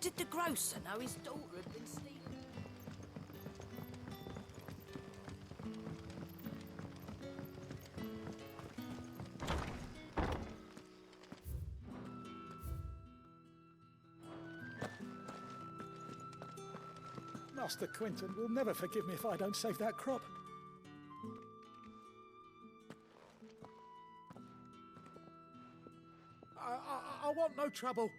did the grocer know his daughter had been stealing? Master Quinton will never forgive me if I don't save that crop. I want no trouble.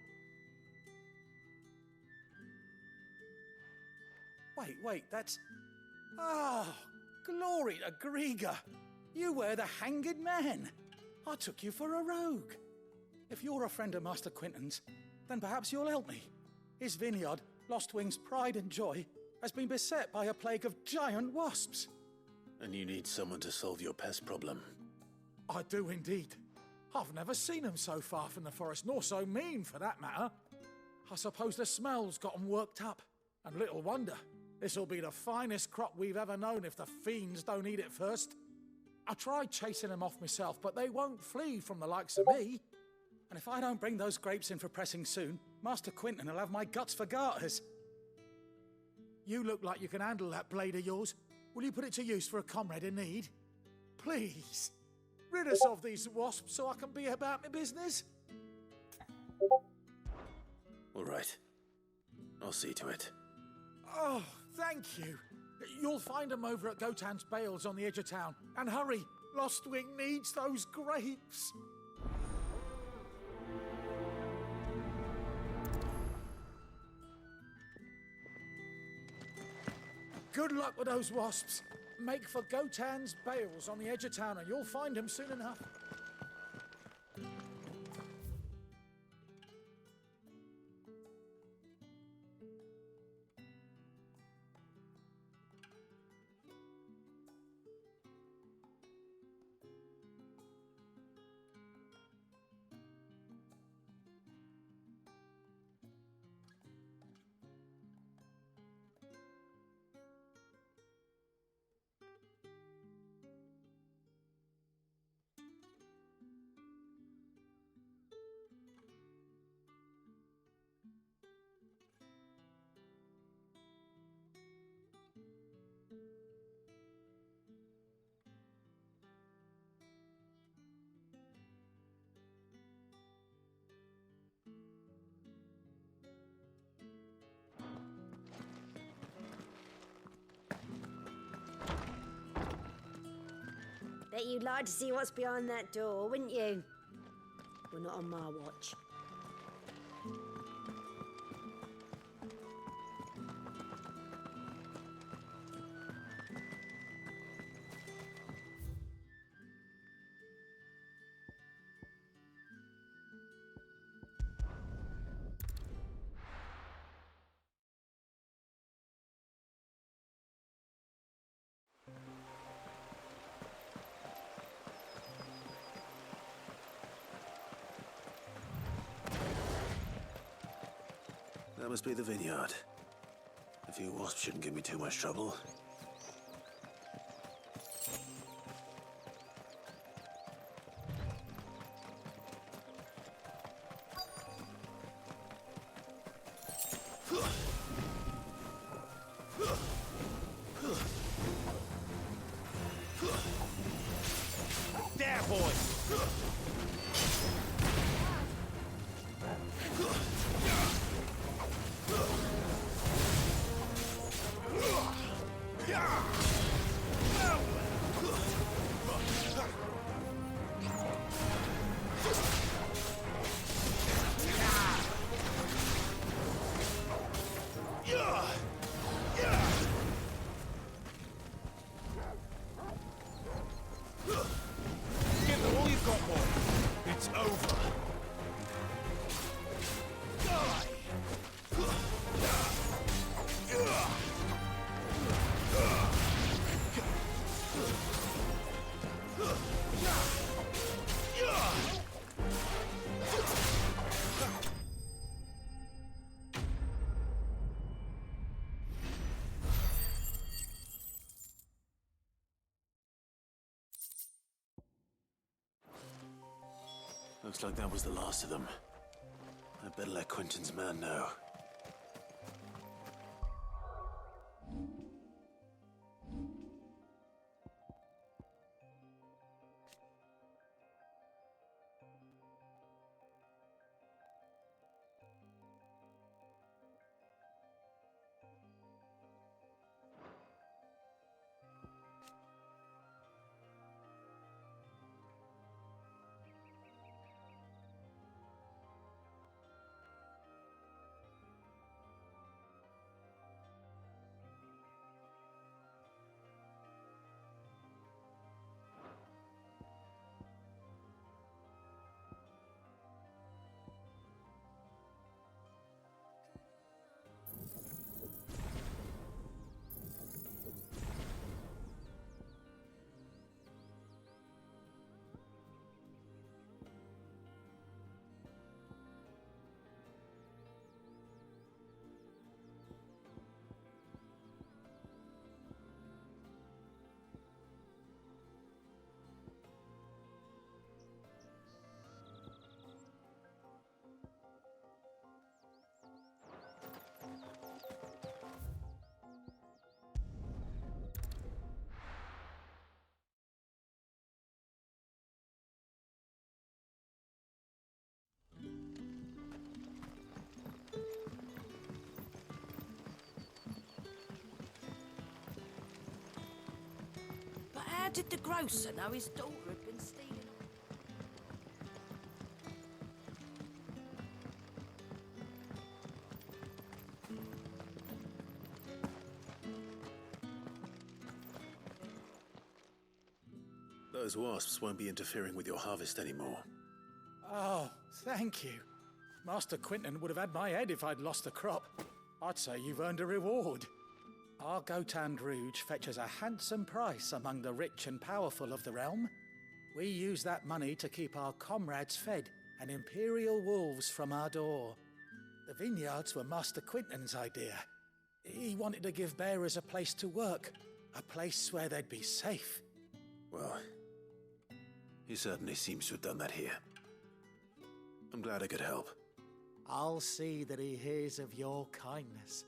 Wait, that's... Oh, glory to Grieger. You were the hanged man. I took you for a rogue. If you're a friend of Master Quinton's, then perhaps you'll help me. His vineyard, Lostwing's pride and joy, has been beset by a plague of giant wasps. And you need someone to solve your pest problem. I do indeed. I've never seen them so far from the forest, nor so mean for that matter. I suppose the smell's got them worked up. And little wonder. This'll be the finest crop we've ever known if the fiends don't eat it first. I tried chasing them off myself, but they won't flee from the likes of me. And if I don't bring those grapes in for pressing soon, Master Quinton will have my guts for garters. You look like you can handle that blade of yours. Will you put it to use for a comrade in need? Please, rid us of these wasps so I can be about my business. All right. I'll see to it. Oh, thank you. You'll find them over at Gotan's Bales on the edge of town. And hurry, Lostwing needs those grapes. Good luck with those wasps. Make for Gotan's Bales on the edge of town and you'll find them soon enough. Bet you'd like to see what's behind that door, wouldn't you? Well, not on my watch. That must be the vineyard. A few wasps shouldn't give me too much trouble. There, boy! Give them all you've got, boy. It's over. Die! Looks like that was the last of them. I'd better let Quinton's man know. did the grocer know his daughter had been stealing? Those wasps won't be interfering with your harvest anymore. Oh, thank you. Master Quinton would have had my head if I'd lost the crop. I'd say you've earned a reward. Our Gotand Rouge fetches a handsome price among the rich and powerful of the realm. We use that money to keep our comrades fed and imperial wolves from our door. The vineyards were Master Quinton's idea. He wanted to give bearers a place to work, a place where they'd be safe. Well, he certainly seems to have done that here. I'm glad I could help. I'll see that he hears of your kindness.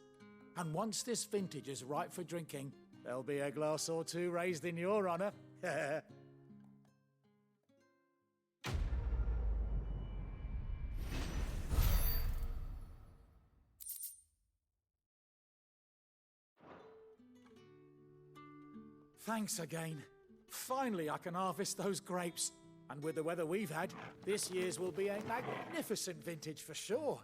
And once this vintage is ripe for drinking, there'll be a glass or two raised in your honor. Thanks again. Finally, I can harvest those grapes. And with the weather we've had, this year's will be a magnificent vintage for sure.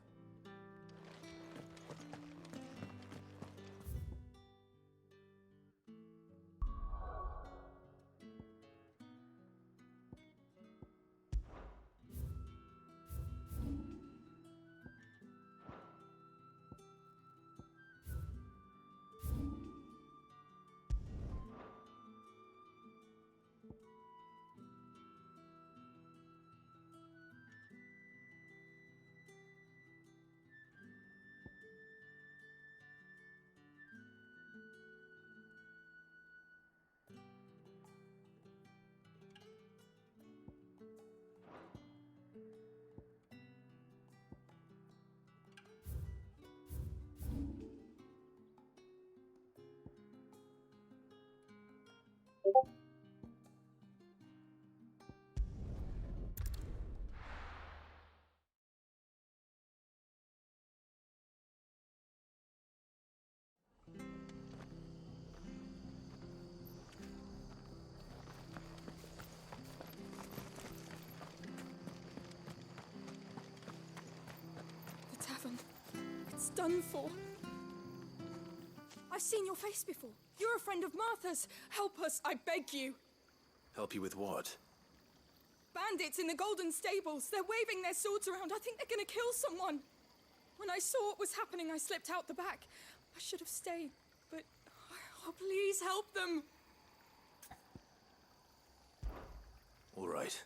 It's done for. I've seen your face before. You're a friend of Martha's. Help us, I beg you. Help you with what? Bandits in the Golden Stables. They're waving their swords around. I think they're gonna kill someone. When I saw what was happening, I slipped out the back. I should have stayed, but... Oh, please help them. All right.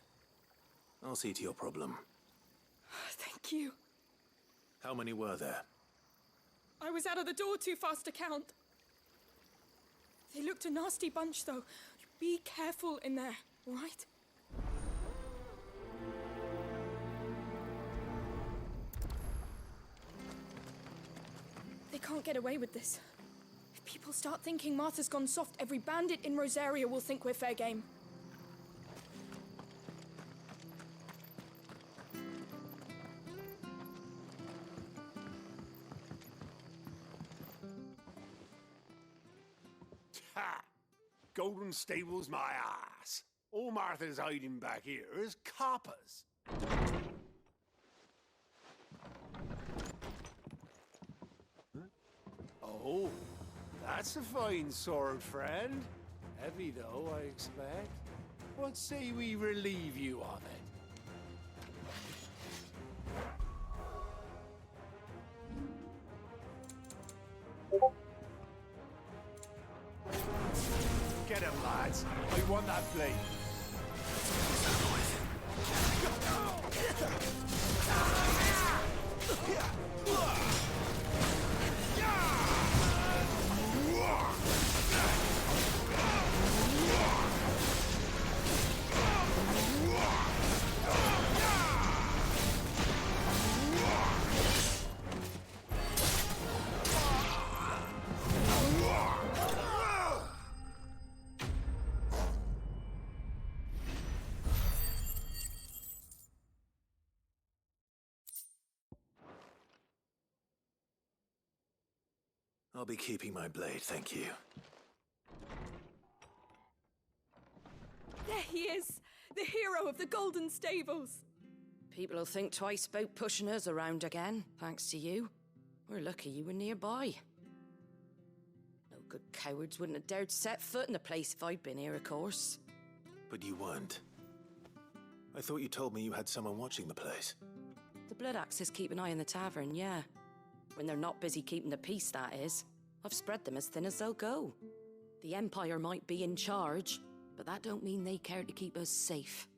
I'll see to your problem. Thank you. How many were there? I was out of the door too fast to count. They looked a nasty bunch, though. Be careful in there, all right? They can't get away with this. If people start thinking Martha's gone soft, every bandit in Rosaria will think we're fair game. Ha! Golden Stables my ass. All Martha's hiding back here is coppers. Oh, that's a fine sword, friend. Heavy, though, I expect. What say we relieve you of it? Get him, lads. I want that blade. I'll be keeping my blade, thank you. There he is, the hero of the Golden Stables. People will think twice about pushing us around again, thanks to you. We're lucky you were nearby. No good cowards wouldn't have dared set foot in the place if I'd been here, of course. But you weren't. I thought you told me you had someone watching the place. The Blood Axes keep an eye on the tavern, yeah. When they're not busy keeping the peace, that is. I've spread them as thin as they'll go. The Empire might be in charge, but that don't mean they care to keep us safe.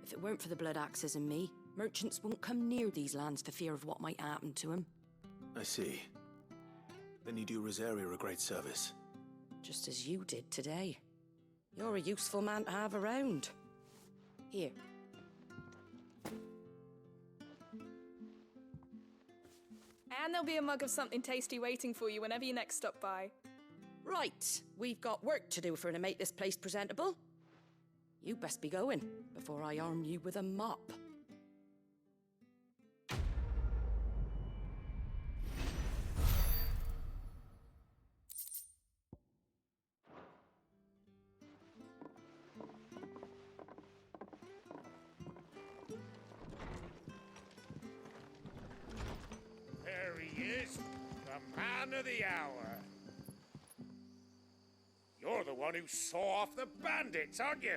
If it weren't for the Blood Axes and me, merchants won't come near these lands for fear of what might happen to them. I see. Then you do Rosaria a great service. Just as you did today. You're a useful man to have around. Here. And there'll be a mug of something tasty waiting for you whenever you next stop by. Right, we've got work to do to make this place presentable. You best be going, before I arm you with a mop. There he is, the man of the hour. You're the one who saw off the bandits, aren't you?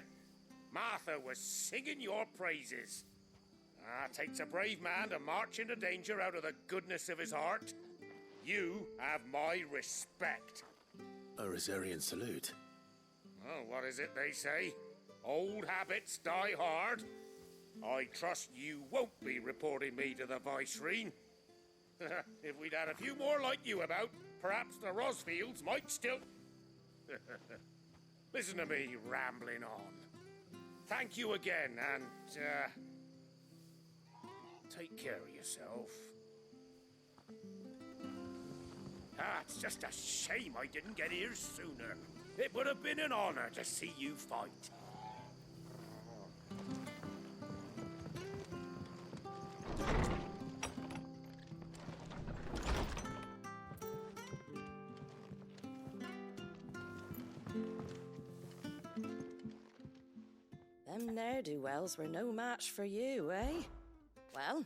Martha was singing your praises. Takes a brave man to march into danger out of the goodness of his heart. You have my respect. A Rosarian salute. Oh, what is it they say? Old habits die hard. I trust you won't be reporting me to the Viceroy. If we'd had a few more like you about, perhaps the Rosfields might still... Listen to me rambling on. Thank you again, and, take care of yourself. It's just a shame I didn't get here sooner. It would have been an honor to see you fight. Them ne'er-do-wells were no match for you, eh? Well...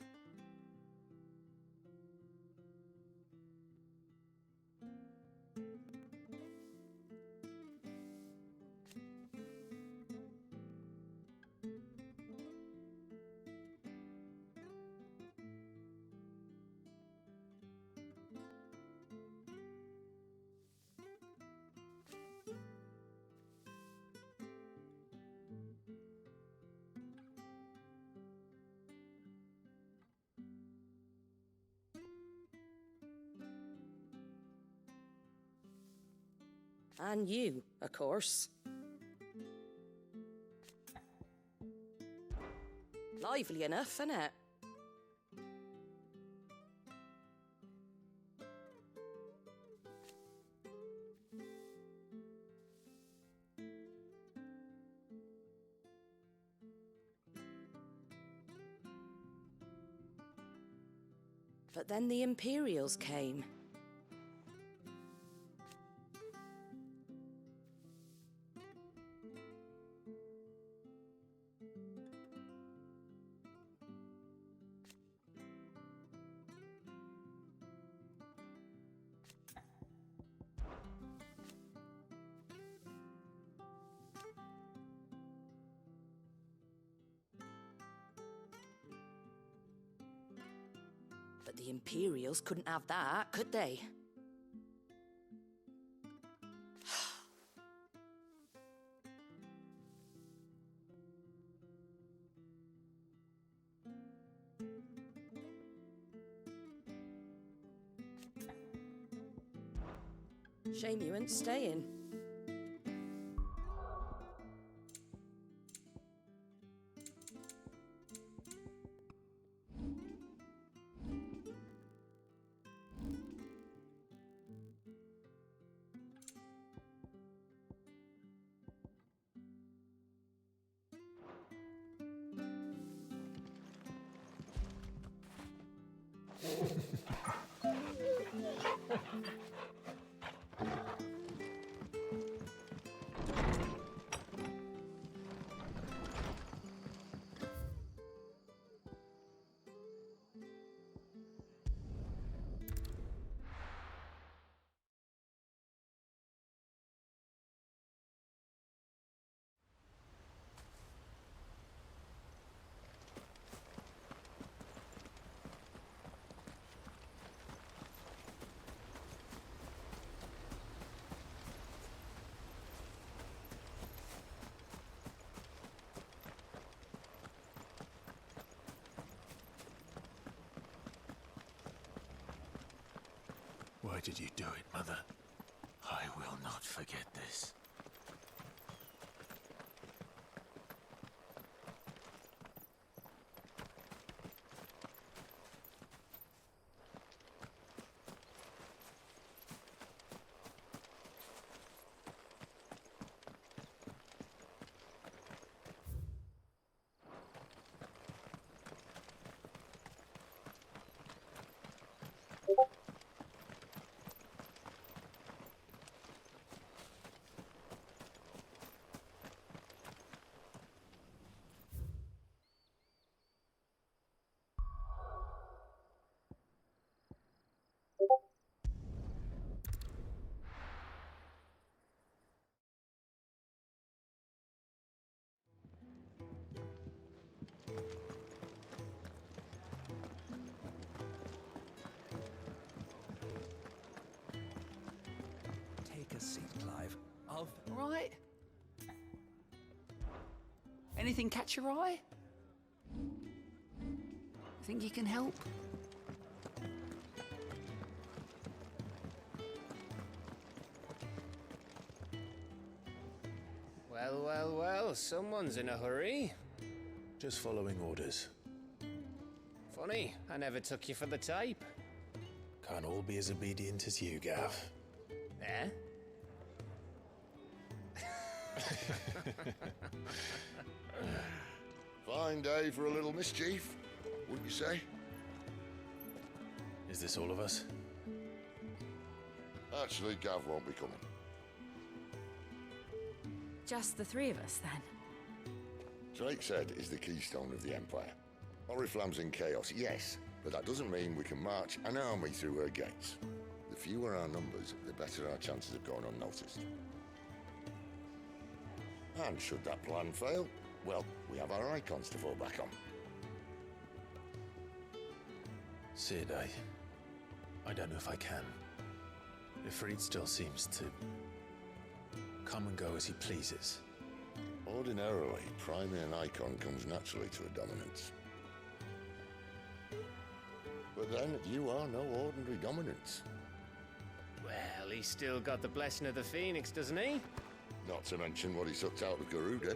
And you, of course. Lively enough, innit? But then the Imperials came. But the Imperials couldn't have that, could they? Shame you ain't staying. Why did you do it, Mother? I will not forget this. Take a seat, Clive. Right. Anything catch your eye? Think you can help? Well, well, well, someone's in a hurry. Just following orders. Funny, I never took you for the type. Can't all be as obedient as you, Gav. Eh? Fine day for a little mischief, wouldn't you say? Is this all of us? Actually, Gav won't be coming. Just the three of us, then? Drake said is the keystone of the Empire. Oriflamme's in chaos, yes, but that doesn't mean we can march an army through her gates. The fewer our numbers, the better our chances of going unnoticed. And should that plan fail, well, we have our icons to fall back on. Sid, I don't know if I can. Ifrit still seems to come and go as he pleases. Ordinarily, priming an icon comes naturally to a dominance. But then, you are no ordinary dominance. Well, he's still got the blessing of the Phoenix, doesn't he? Not to mention what he sucked out of Garuda.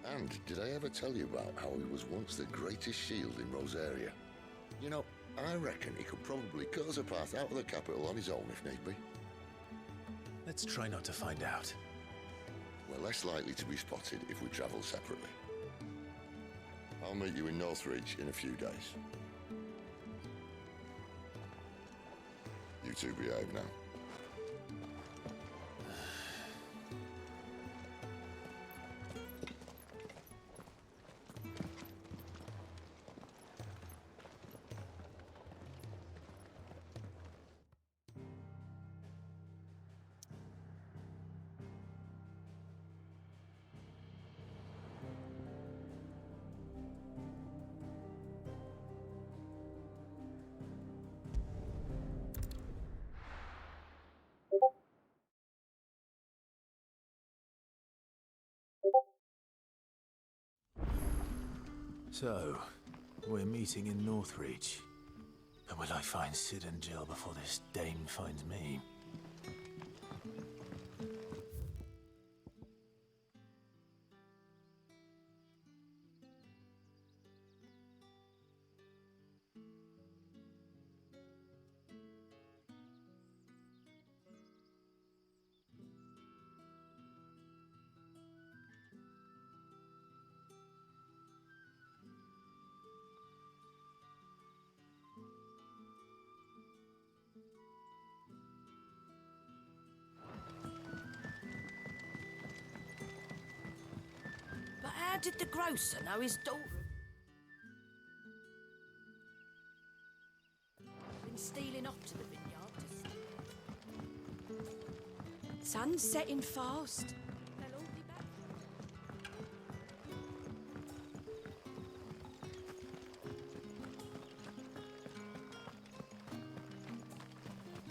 And did I ever tell you about how he was once the greatest shield in Rosaria? You know, I reckon he could probably cut us a path out of the capital on his own if need be. Let's try not to find out. We're less likely to be spotted if we travel separately. I'll meet you in Northreach in a few days. You two behave now. So, we're meeting in Northreach. But will I find Sid and Jill before this Dane finds me? But how did the grocer know his daughter had been stealing off to the vineyard to... Sun's setting fast. They'll all be back.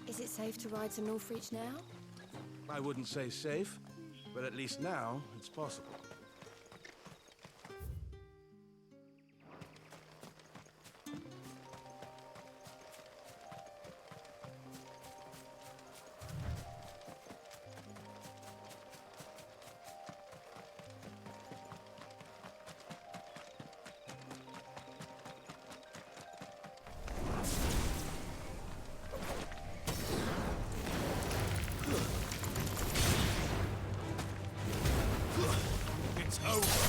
Is it safe to ride to Northreach now? I wouldn't say safe, but at least now it's possible. over.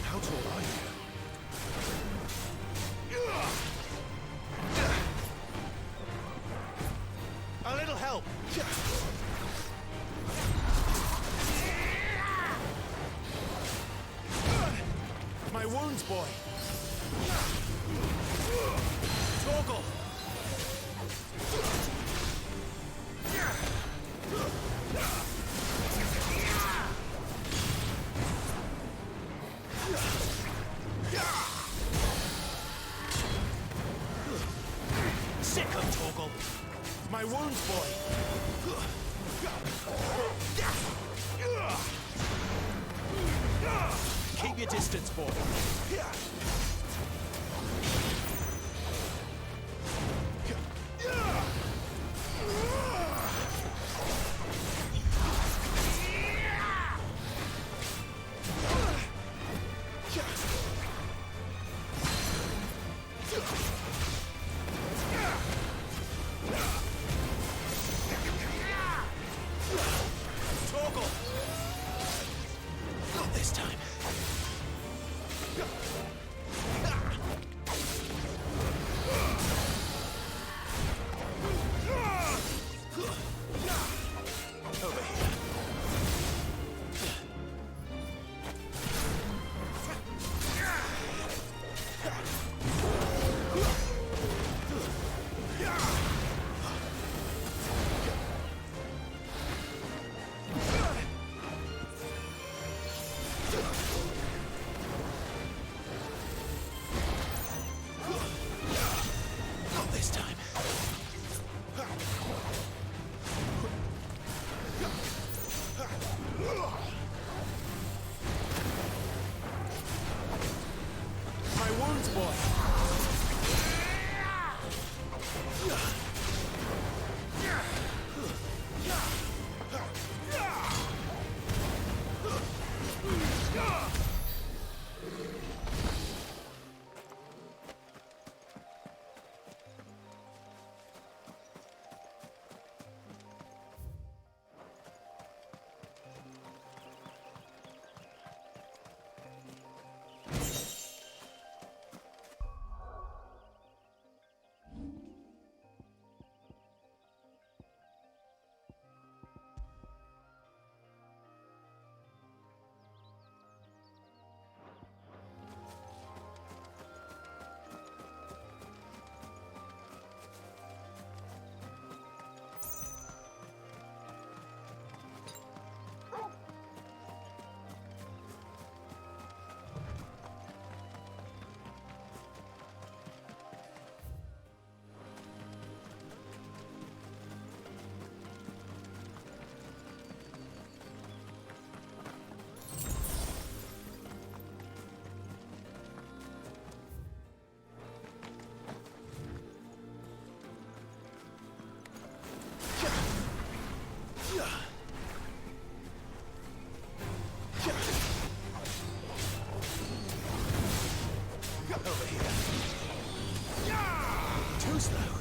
How tall are you? A little help! My wounds, boy! Torgal! Sick of Torgal! My wounds, boy! Keep your distance, boy! Torgal! Not this time. Over here. Not this time. My wounds, boy! Over here. Too slow.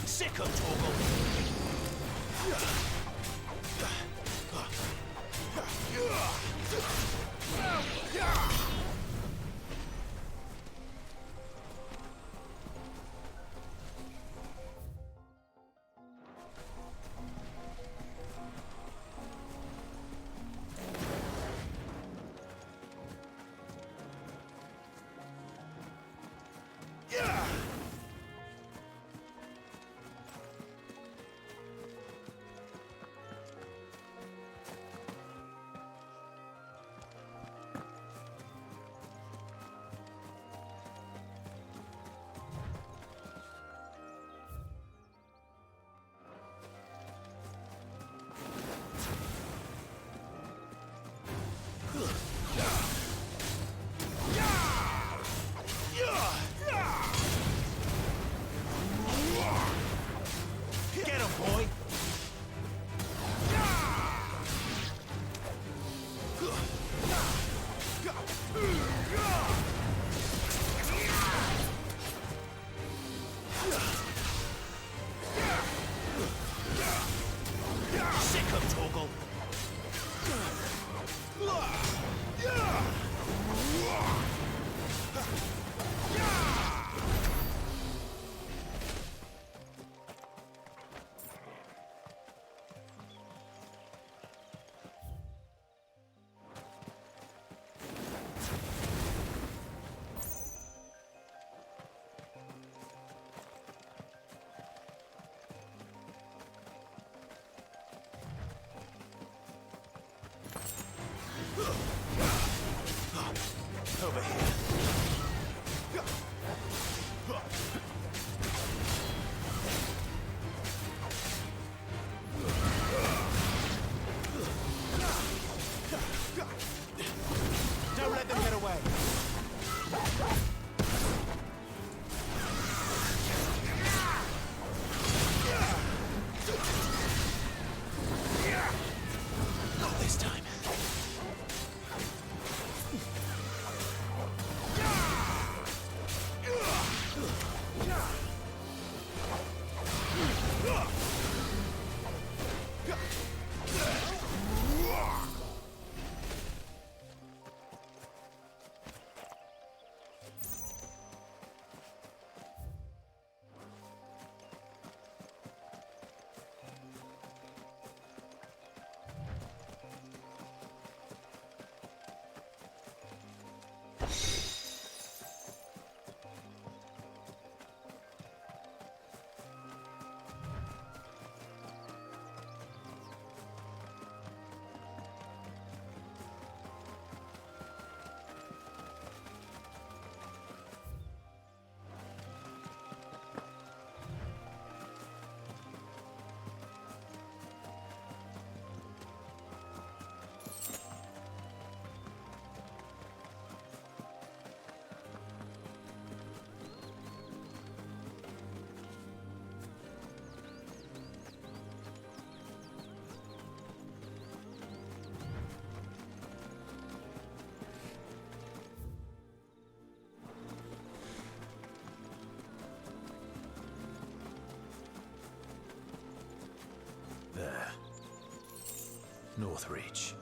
Sick of Torgal. boy. Sick of Torgal. Over here. Don't let them get away. Not this time. There. Northreach.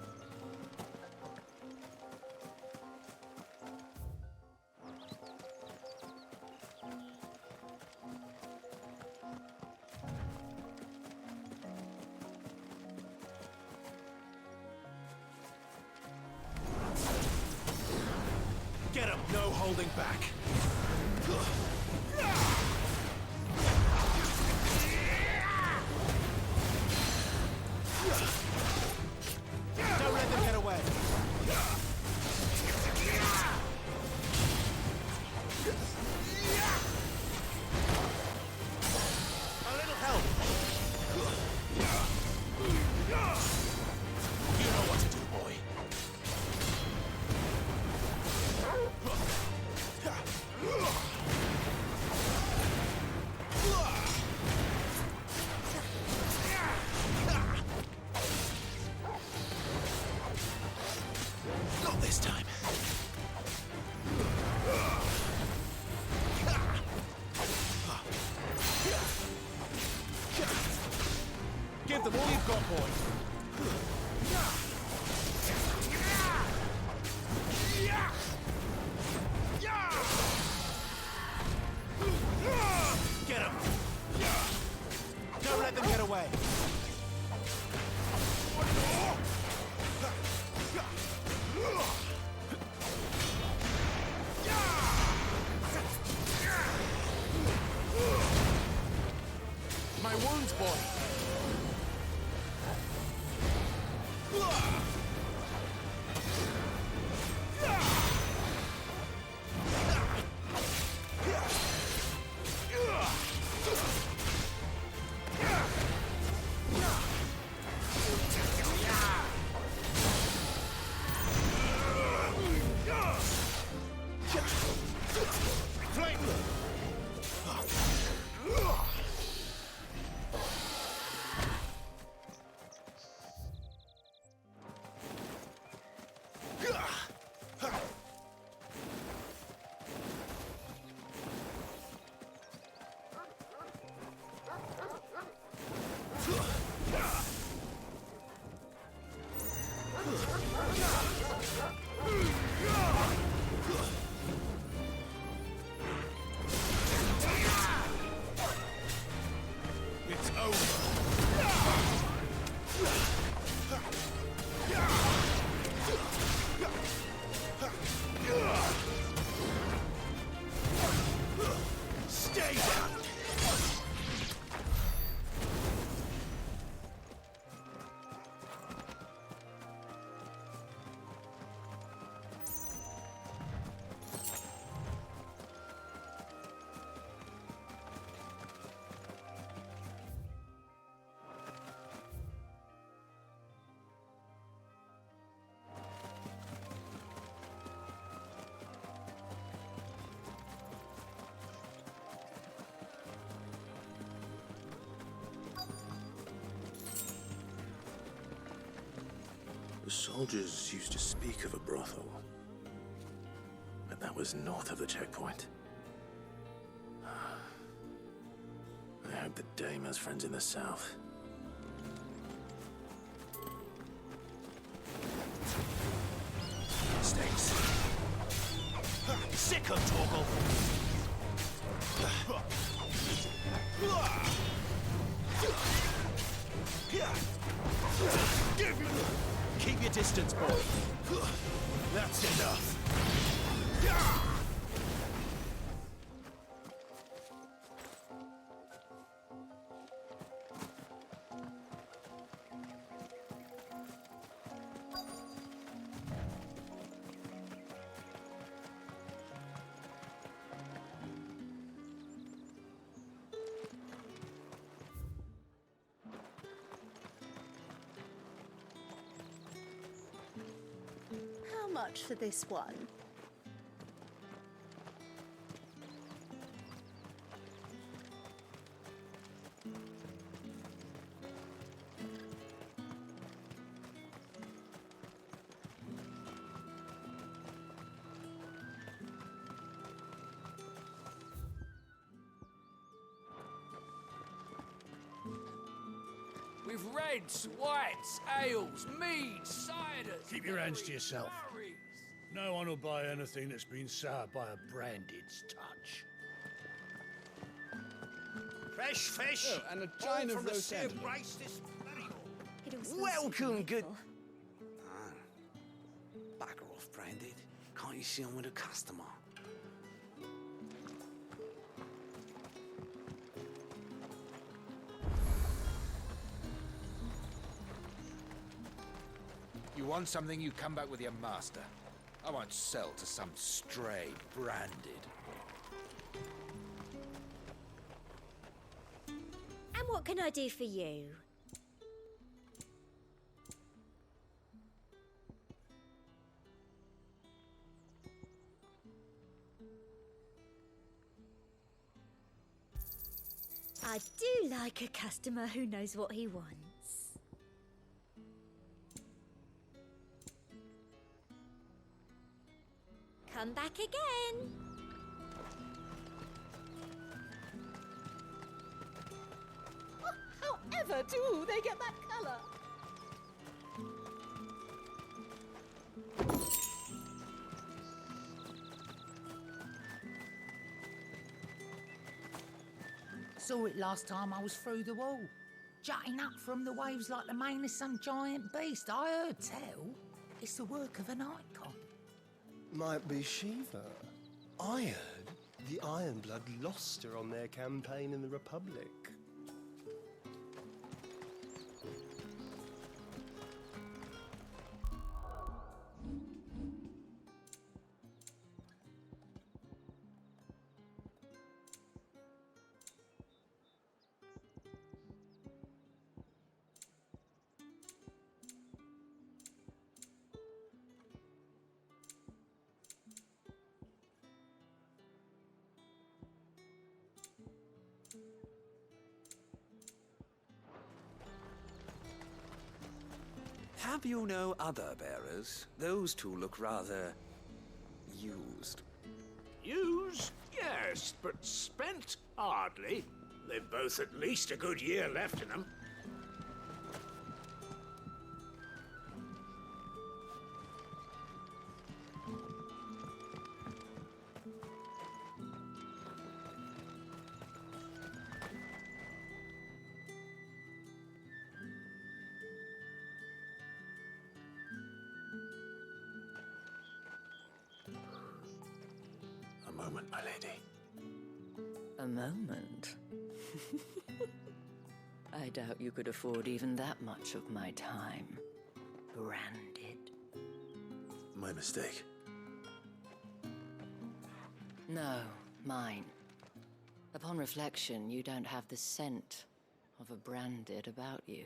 Get him! No holding back. Don't let them get away. A little help. You know what to do, boy. Not this time. Give them all you've got, boy. Get him! Don't let them get away. My wounds, boy. Stay down! The soldiers used to speak of a brothel, but that was north of the checkpoint. I hope the dame has friends in the south. Stakes. Sick of Torgal! Keep your distance, boy. That's enough. How much for this one? With reds, whites, ales, meads, ciders... Keep your hands to yourself. No one will buy anything that's been soured by a branded's touch. Fresh fish! Oh, and a chine all of from the roast sea of antelope. rice this very It all smells Welcome, good... beautiful. Bugger off, Branded. Can't you see I'm with a customer? You want something, you come back with your master. I won't sell to some stray branded. And what can I do for you? I do like a customer who knows what he wants. Come back again. However do they get that colour? Saw it last time I was through the wall. Jutting up from the waves like the mane of some giant beast. I heard tell. It's the work of an icon. Might be Shiva. I heard the Ironblood lost her on their campaign in the Republic. Have you no other bearers? Those two look rather... used. Used? Yes, but spent? Hardly. They've both at least a good year left in them. my lady. A moment? I doubt you could afford even that much of my time. Branded. My mistake. No, mine. Upon reflection, you don't have the scent of a branded about you.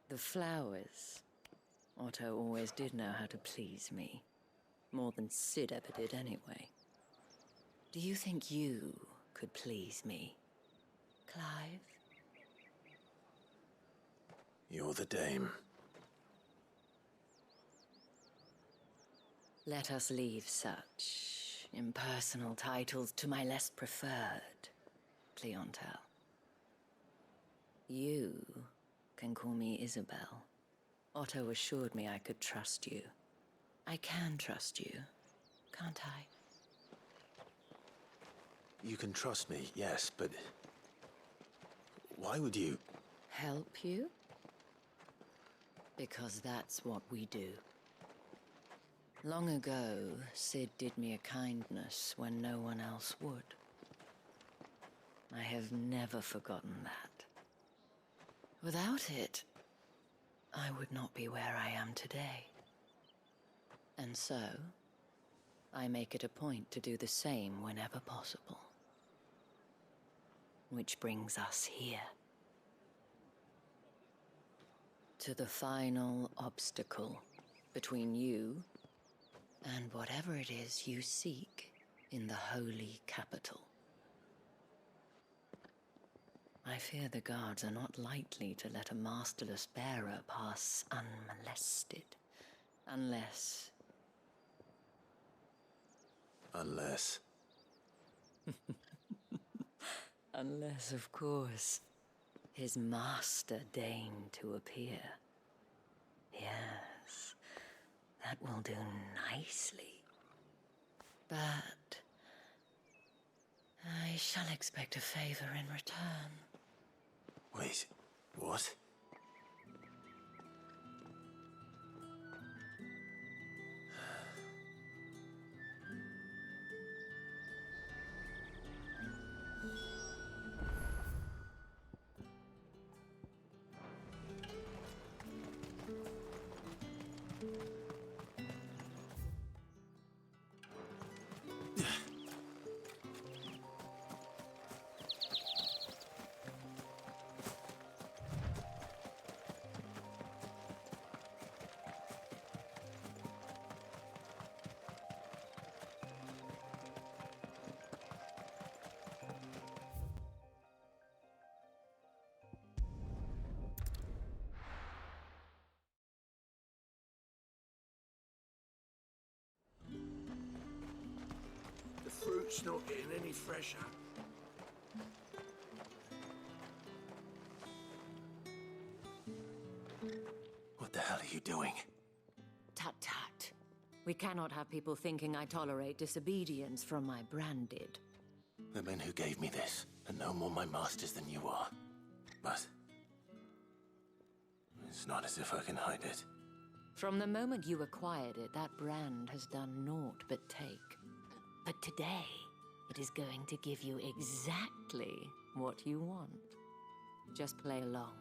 The flowers. Otto always did know how to please me. More than Sid ever did anyway. Do you think you could please me, Clive? You're the dame. Let us leave such impersonal titles to my less preferred clientele. You can call me Isabel. Otto assured me I could trust you. I can trust you, can't I? You can trust me, yes, but why would you? Help you? Because that's what we do. Long ago, Sid did me a kindness when no one else would. I have never forgotten that. Without it, I would not be where I am today. And so, I make it a point to do the same whenever possible. Which brings us here. To the final obstacle between you and whatever it is you seek in the holy capital. I fear the guards are not likely to let a masterless bearer pass unmolested, unless... Unless... Unless, of course, his master deigned to appear. Yes, that will do nicely. But I shall expect a favor in return. Wait, what? The fruit's not getting any fresher. What the hell are you doing? Tut tut. We cannot have people thinking I tolerate disobedience from my branded. The men who gave me this are no more my masters than you are. But... it's not as if I can hide it. From the moment you acquired it, that brand has done naught but take. But today, it is going to give you exactly what you want. Just play along.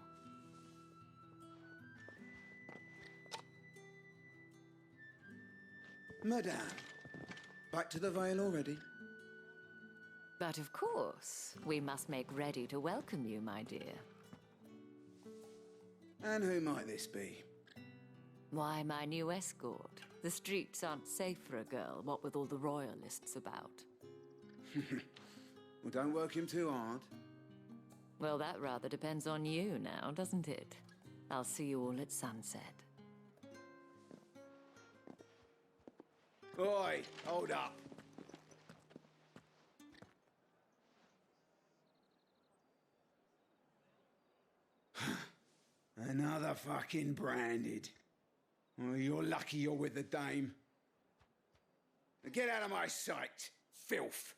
Madame, back to the Vale already? But of course, we must make ready to welcome you, my dear. And who might this be? Why, my new escort. The streets aren't safe for a girl, what with all the royalists about. Well, don't work him too hard. Well, that rather depends on you now, doesn't it? I'll see you all at sunset. Oi, hold up. Another fucking branded. Oh, you're lucky you're with the dame. Now get out of my sight, filth.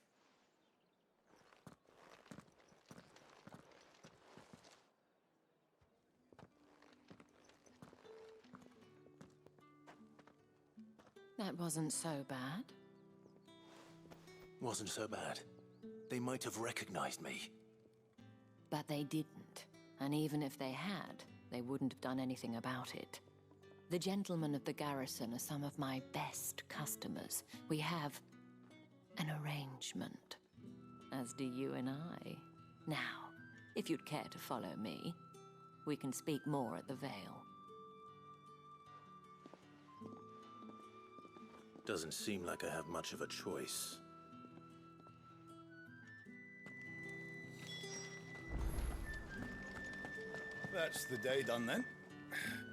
That wasn't so bad. Wasn't so bad. They might have recognized me. But they didn't. And even if they had, they wouldn't have done anything about it. The gentlemen of the garrison are some of my best customers. We have an arrangement, as do you and I. Now, if you'd care to follow me, we can speak more at the Vale. Doesn't seem like I have much of a choice. That's the day done then.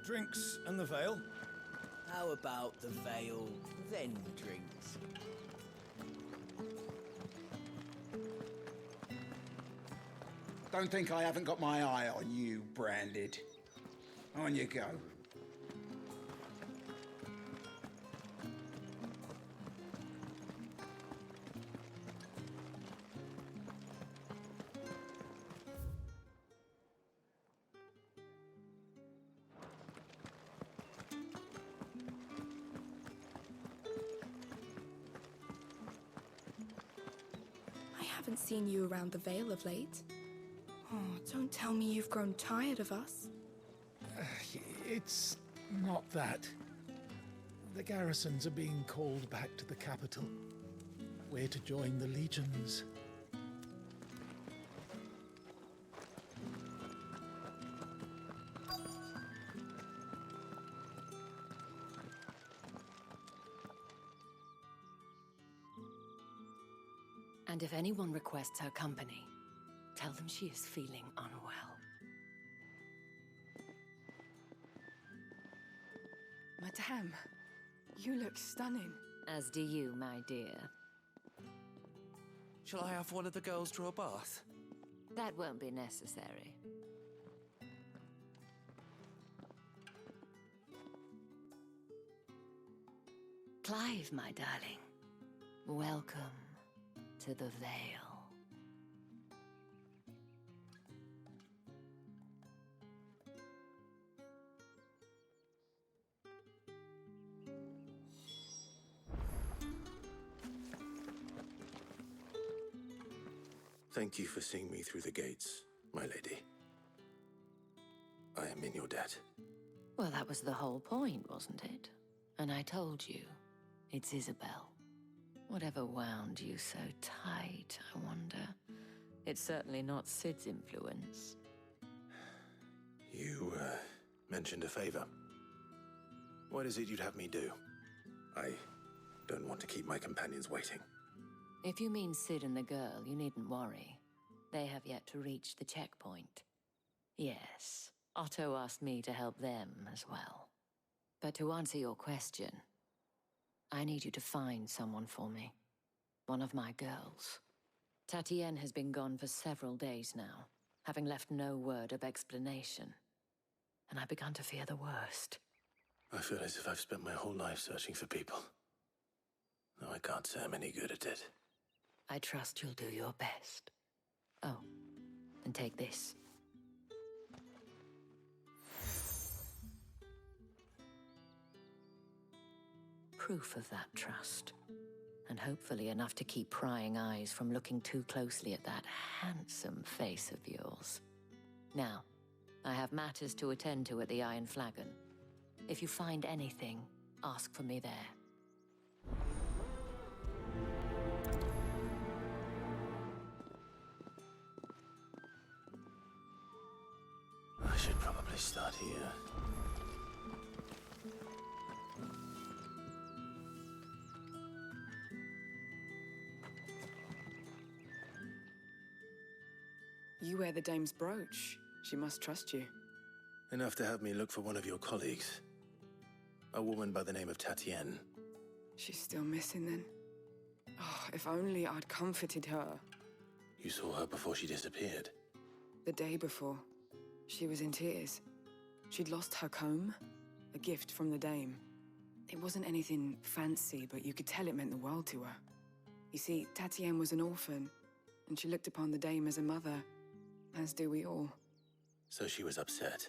Drinks and the Vale. How about the Vale, then drinks? Don't think I haven't got my eye on you, Branded. On you go. I haven't seen you around the Vale of late. Oh, don't tell me you've grown tired of us. It's not that. The garrisons are being called back to the capital. We're to join the legions. And if anyone requests her company, tell them she is feeling unwell. Madame, you look stunning. As do you, my dear. Shall I have one of the girls draw a bath? That won't be necessary. Clive, my darling. Welcome to the Vale. Thank you for seeing me through the gates, my lady. I am in your debt. Well, that was the whole point, wasn't it? And I told you, it's Isabel. Whatever wound you so tight, I wonder. It's certainly not Sid's influence. You, mentioned a favor. What is it you'd have me do? I don't want to keep my companions waiting. If you mean Sid and the girl, you needn't worry. They have yet to reach the checkpoint. Yes, Otto asked me to help them as well. But to answer your question, I need you to find someone for me. One of my girls. Tatienne has been gone for several days now, having left no word of explanation. And I've begun to fear the worst. I feel as if I've spent my whole life searching for people. Though I can't say I'm any good at it. I trust you'll do your best. Oh, and take this. Proof of that trust. And hopefully enough to keep prying eyes from looking too closely at that handsome face of yours. Now, I have matters to attend to at the Iron Flagon. If you find anything, ask for me there. I should probably start here. You wear the dame's brooch. She must trust you. Enough to have me look for one of your colleagues. A woman by the name of Tatienne. She's still missing then. Oh, if only I'd comforted her. You saw her before she disappeared. The day before, she was in tears. She'd lost her comb, a gift from the dame. It wasn't anything fancy, but you could tell it meant the world to her. You see, Tatienne was an orphan, and she looked upon the dame as a mother, as do we all. So she was upset.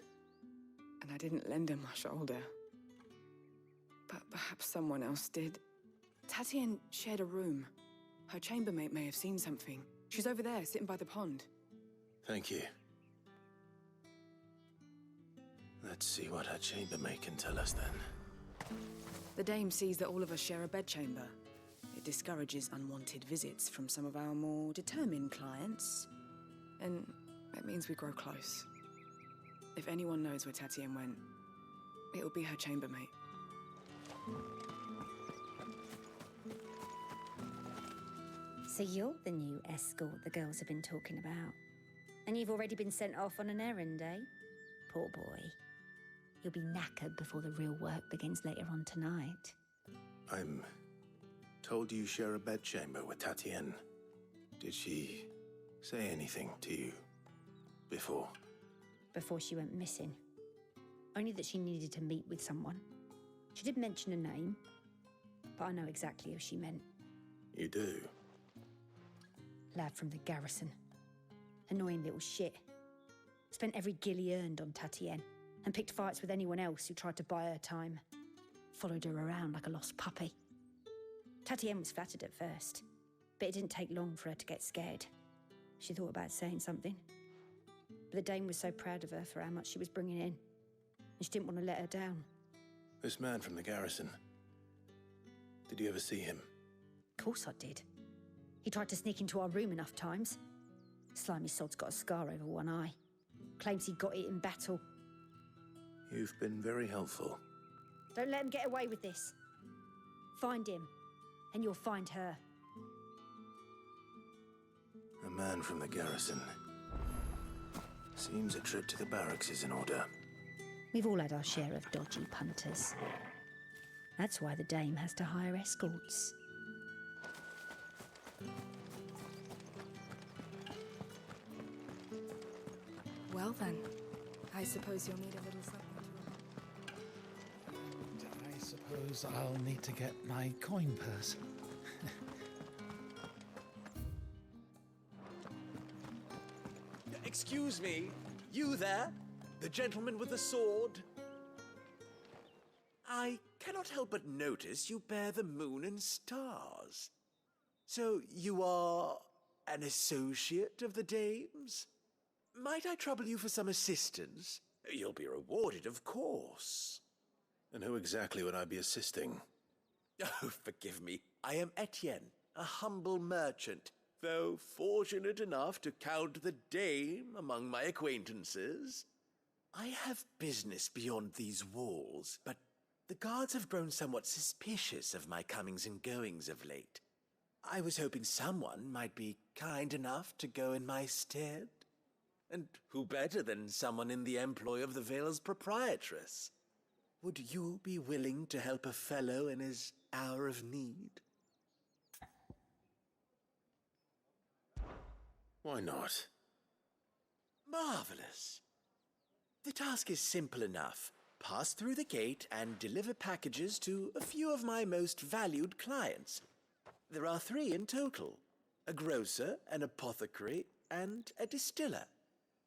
And I didn't lend her my shoulder. But perhaps someone else did. Tatienne shared a room. Her chambermaid may have seen something. She's over there, sitting by the pond. Thank you. Let's see what her chambermaid can tell us then. The dame sees that all of us share a bedchamber. It discourages unwanted visits from some of our more determined clients. And it means we grow close. If anyone knows where Tatienne went, it'll be her chambermaid. So you're the new escort the girls have been talking about. And you've already been sent off on an errand, eh? Poor boy. You'll be knackered before the real work begins later on tonight. I'm told you share a bedchamber with Tatienne. Did she say anything to you before? Before she went missing. Only that she needed to meet with someone. She did mention a name, but I know exactly who she meant. You do? Lad from the garrison. Annoying little shit. Spent every guil he earned on Tatienne, and picked fights with anyone else who tried to buy her time. Followed her around like a lost puppy. Tatienne was flattered at first, but it didn't take long for her to get scared. She thought about saying something. But the dame was so proud of her for how much she was bringing in, and she didn't want to let her down. This man from the garrison. Did you ever see him? Of course I did. He tried to sneak into our room enough times. Slimy sod's got a scar over one eye. Claims he got it in battle. You've been very helpful. Don't let him get away with this. Find him, and you'll find her. A man from the garrison. Seems a trip to the barracks is in order. We've all had our share of dodgy punters. That's why the dame has to hire escorts. Well then, I suppose you'll need a little something to... I suppose I'll need to get my coin purse. Excuse me, you there? The gentleman with the sword? I cannot help but notice you bear the moon and stars. So you are an associate of the dame's? Might I trouble you for some assistance? You'll be rewarded, of course. And who exactly would I be assisting? Oh, forgive me. I am Etienne, a humble merchant, though fortunate enough to count the dame among my acquaintances. I have business beyond these walls, but the guards have grown somewhat suspicious of my comings and goings of late. I was hoping someone might be kind enough to go in my stead. And who better than someone in the employ of the Vale's proprietress? Would you be willing to help a fellow in his hour of need? Why not? Marvelous. The task is simple enough. Pass through the gate and deliver packages to a few of my most valued clients. There are 3 in total. A grocer, an apothecary, and a distiller.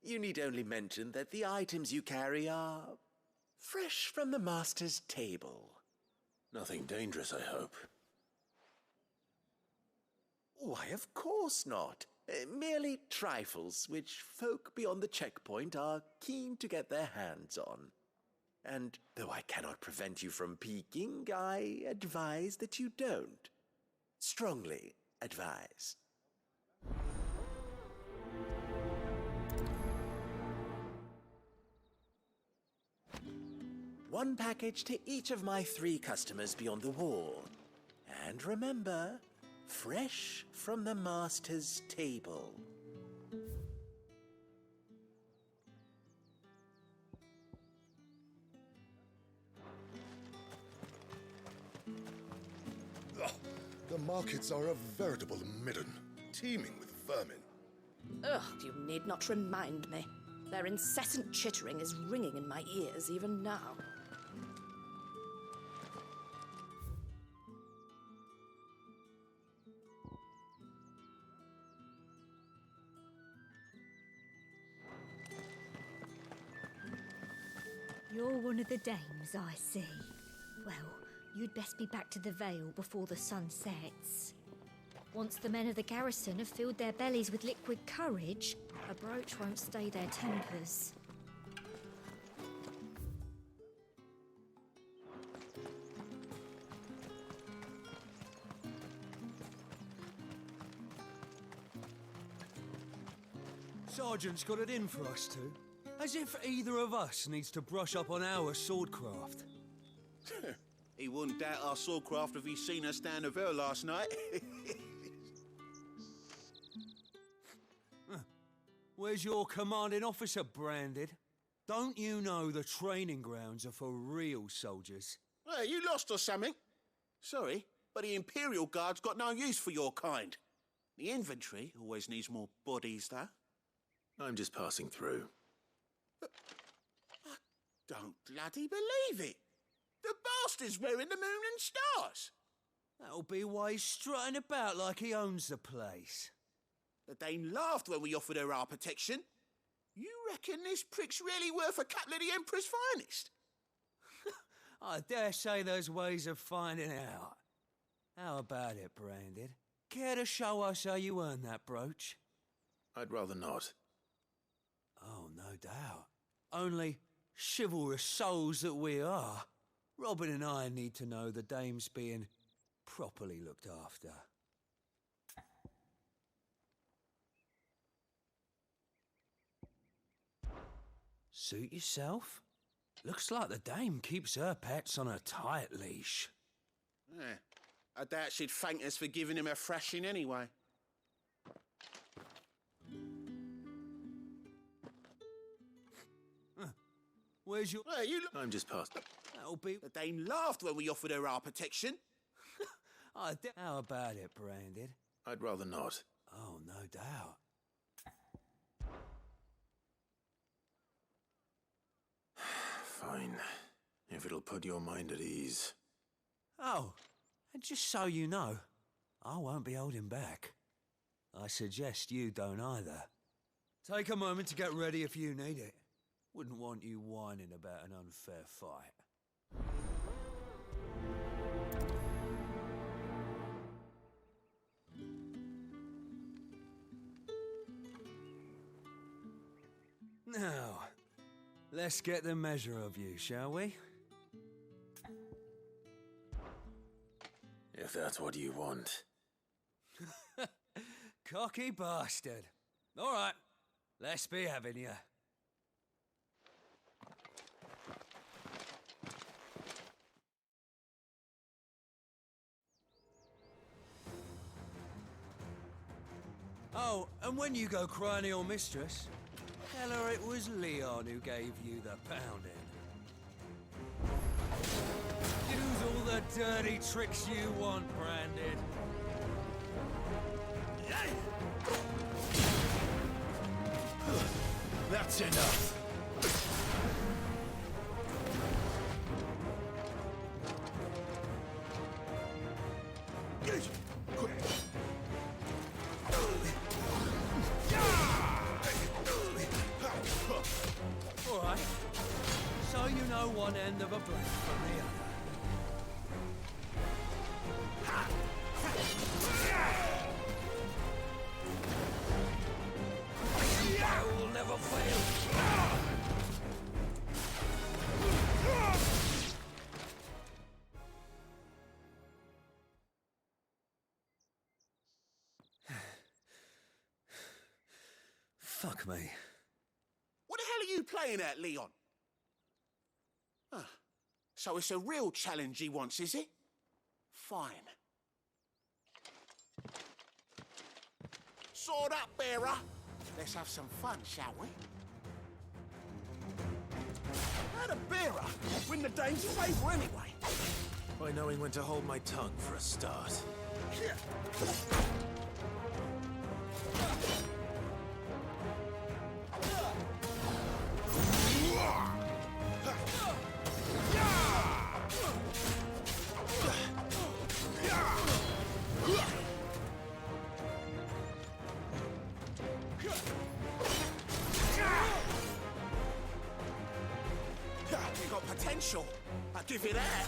You need only mention that the items you carry are fresh from the master's table. Nothing dangerous, I hope. Why, of course not. Merely trifles which folk beyond the checkpoint are keen to get their hands on. And though I cannot prevent you from peeking, I advise that you don't. Strongly advise. One package to each of my 3 customers beyond the wall. And remember, fresh from the master's table. Ugh, the markets are a veritable midden, teeming with vermin. Ugh, you need not remind me. Their incessant chittering is ringing in my ears even now. You're one of the dames, I see. Well, you'd best be back to the Vale before the sun sets. Once the men of the garrison have filled their bellies with liquid courage, a brooch won't stay their tempers. Sergeant's got it in for us two. As if either of us needs to brush up on our swordcraft. He wouldn't doubt our swordcraft if he'd seen us down the Vale last night. Where's your commanding officer branded? Don't you know the training grounds are for real soldiers? Hey, you lost or something? Sorry, but the Imperial Guard's got no use for your kind. The infantry always needs more bodies, though. I'm just passing through. I don't bloody believe it. The bastard's wearing the moon and stars. That'll be why he's strutting about like he owns the place. The Dane laughed when we offered her our protection. You reckon this prick's really worth a couple of the Emperor's finest? I dare say there's ways of finding out. How about it, Branded? Care to show us how you earned that brooch? I'd rather not. Oh, no doubt. Only chivalrous souls that we are, Robin and I need to know the dame's being properly looked after. Suit yourself? Looks like the dame keeps her pets on a tight leash. Yeah, I doubt she'd thank us for giving him a thrashing anyway. Where's your... Hey, you I'm just past. That'll be... The Dane laughed when we offered her our protection. How about it, Branded? I'd rather not. Oh, no doubt. Fine. If it'll put your mind at ease. Oh, and just so you know, I won't be holding back. I suggest you don't either. Take a moment to get ready if you need it. Wouldn't want you whining about an unfair fight. Now, let's get the measure of you, shall we? If that's what you want. Cocky bastard. All right, let's be having you. Oh, and when you go crying to your mistress, tell her it was Leon who gave you the pounding. Use all the dirty tricks you want, Branded. That's enough. All right. So you know one end of a blade from the other. I will never fail. Fuck me. What the hell are you playing at, Leon? So it's a real challenge he wants, is it? Fine. Sword up, bearer. Let's have some fun, shall we? How'd a bearer win the dame's favour anyway? By knowing when to hold my tongue for a start. You got potential. I'll give you that.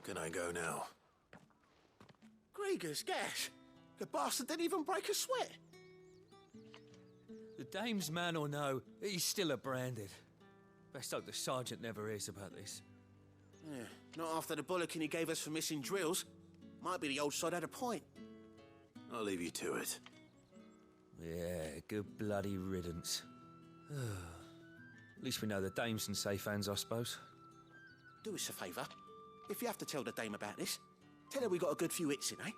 Can I go now? Gregor's gas. The bastard didn't even break a sweat. The dame's man or no, he's still a branded. Best hope the sergeant never hears about this. Yeah, not after the bollocking he gave us for missing drills. Might be the old sod had a point. I'll leave you to it. Yeah, good bloody riddance. At least we know the dame's in safe hands, I suppose. Do us a favour. If you have to tell the dame about this, tell her we got a good few hits in, eh?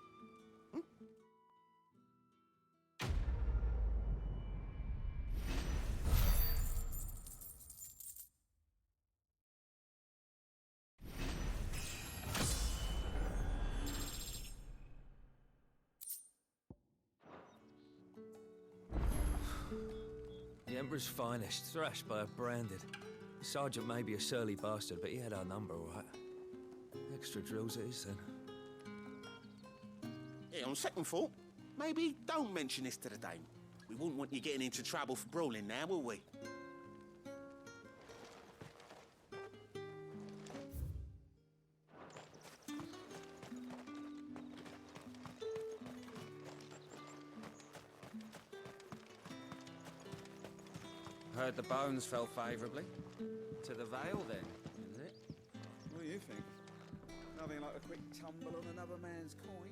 The Emperor's finest, thrashed by a branded. The sergeant may be a surly bastard, but he had our number, all right. Extra drills it is, then. Yeah, on second thought, maybe don't mention this to the dame. We wouldn't want you getting into trouble for brawling now, will we? Heard the bones fell favourably. To the Vale, then, is it? What do you think? Nothing like a quick tumble on another man's coin.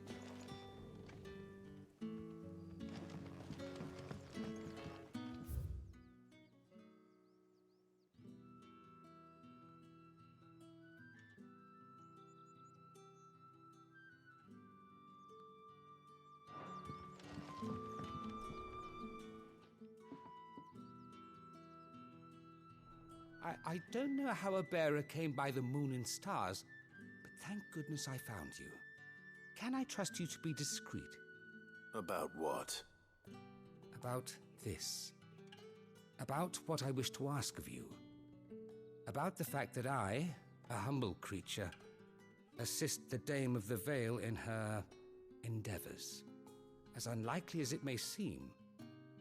I don't know how a bearer came by the moon and stars, but thank goodness I found you. Can I trust you to be discreet? About what? About this. About what I wish to ask of you. About the fact that I, a humble creature, assist the Dame of the Vale in her endeavors. As unlikely as it may seem,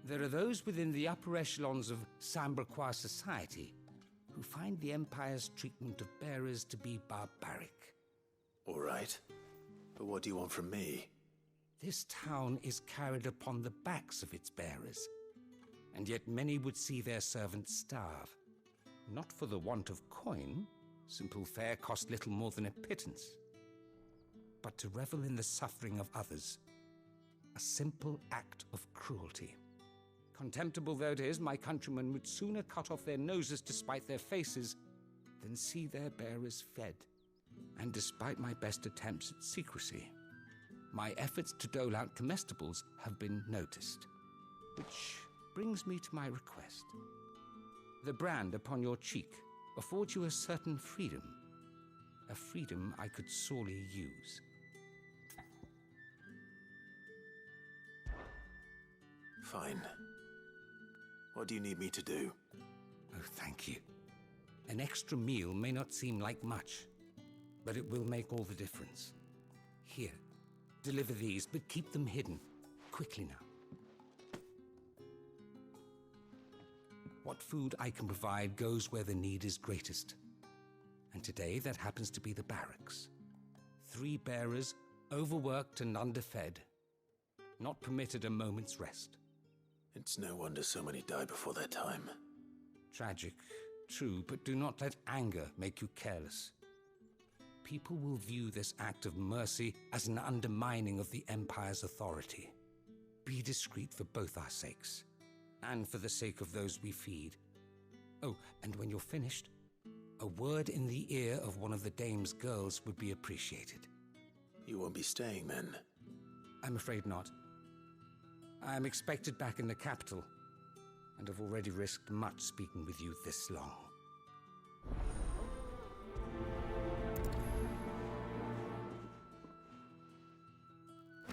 there are those within the upper echelons of Samberquois society who find the Empire's treatment of bearers to be barbaric. All right. But what do you want from me? This town is carried upon the backs of its bearers, and yet many would see their servants starve. Not for the want of coin, simple fare cost little more than a pittance, but to revel in the suffering of others, a simple act of cruelty. Contemptible though it is, my countrymen would sooner cut off their noses to spite their faces than see their bearers fed. And despite my best attempts at secrecy, my efforts to dole out comestibles have been noticed. Which brings me to my request. The brand upon your cheek affords you a certain freedom. A freedom I could sorely use. Fine. What do you need me to do? Oh, thank you. An extra meal may not seem like much, but it will make all the difference. Here, deliver these, but keep them hidden. Quickly now. What food I can provide goes where the need is greatest. And today, that happens to be the barracks. 3 bearers, overworked and underfed, not permitted a moment's rest. It's no wonder so many die before their time. Tragic, true, but do not let anger make you careless. People will view this act of mercy as an undermining of the Empire's authority. Be discreet for both our sakes, and for the sake of those we feed. Oh, and when you're finished, a word in the ear of one of the Dame's girls would be appreciated. You won't be staying then? I'm afraid not. I am expected back in the capital, and have already risked much speaking with you this long.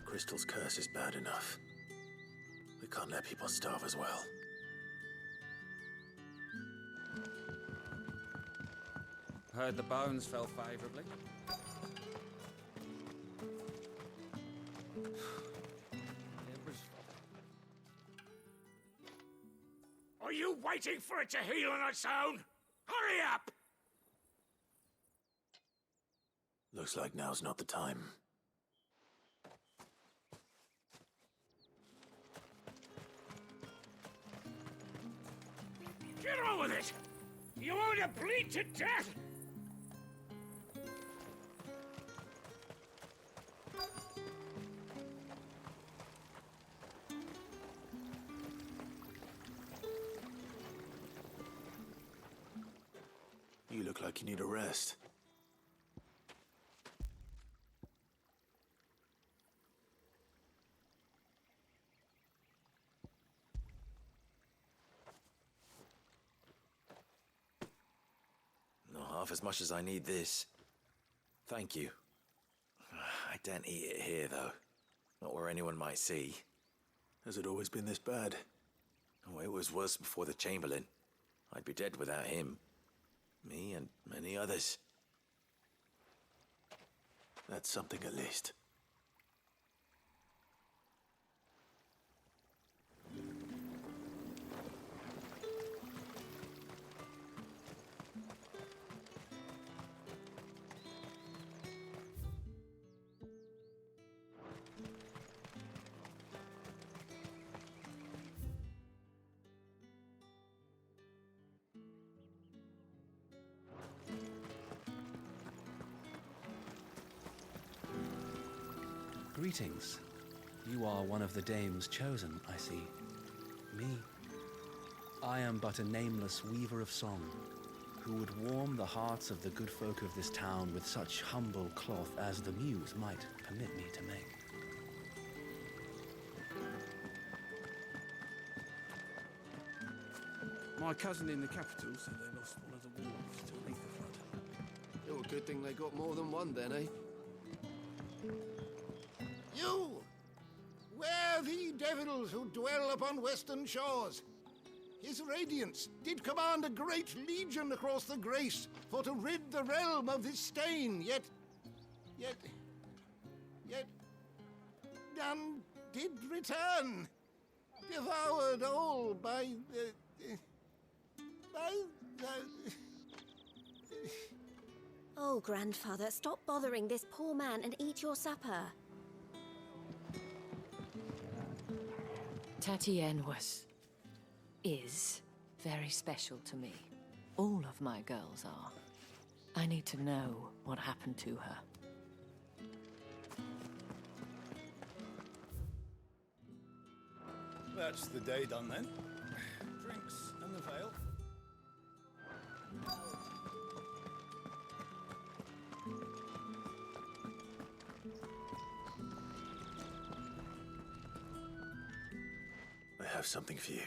Crystal's curse is bad enough. We can't let people starve as well. Heard the bones fell favorably. Are you waiting for it to heal on its own? Hurry up! Looks like now's not the time. Get on with it! You want to bleed to death? You look like you need a rest. Not half as much as I need this. Thank you. I don't eat it here, though. Not where anyone might see. Has it always been this bad? Oh, it was worse before the Chamberlain. I'd be dead without him. Me and many others. That's something at least. Greetings. You are one of the dames chosen, I see. Me. I am but a nameless weaver of song, who would warm the hearts of the good folk of this town with such humble cloth as the muse might permit me to make. My cousin in the capital said they lost one of the wolves to an ether flood. Oh, good thing they got more than one then, eh? You! Where the devils who dwell upon western shores? His radiance did command a great legion across the grace for to rid the realm of this stain, yet none did return, devoured all by the... Oh, grandfather, stop bothering this poor man and eat your supper. Tatienne is very special to me. All of my girls are. I need to know what happened to her. That's the day done then. Drinks and the veil. I have something for you.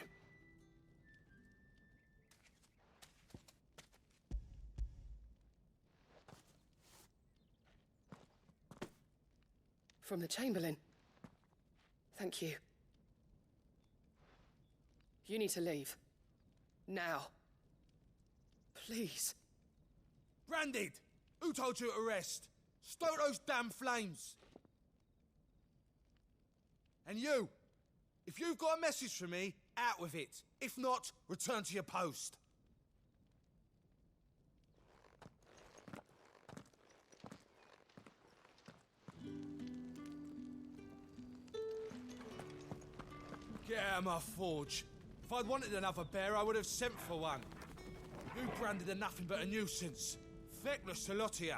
From the Chamberlain. Thank you. You need to leave. Now. Please. Branded! Who told you to rest? Stoke those damn flames! And you! If you've got a message for me, out with it. If not, return to your post. Get out of my forge. If I'd wanted another bear, I would have sent for one. You branded are nothing but a nuisance. Feckless to lot of ya.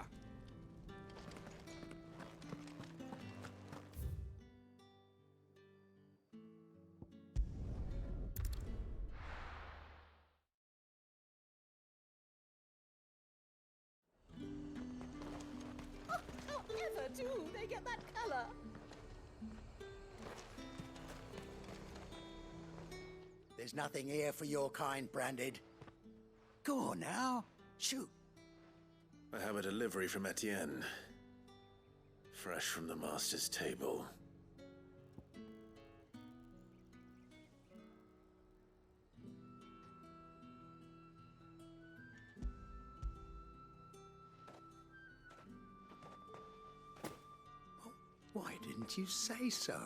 However do they get that colour? There's nothing here for your kind, Branded. Go on now, shoot. I have a delivery from Etienne. Fresh from the master's table. Why didn't you say so?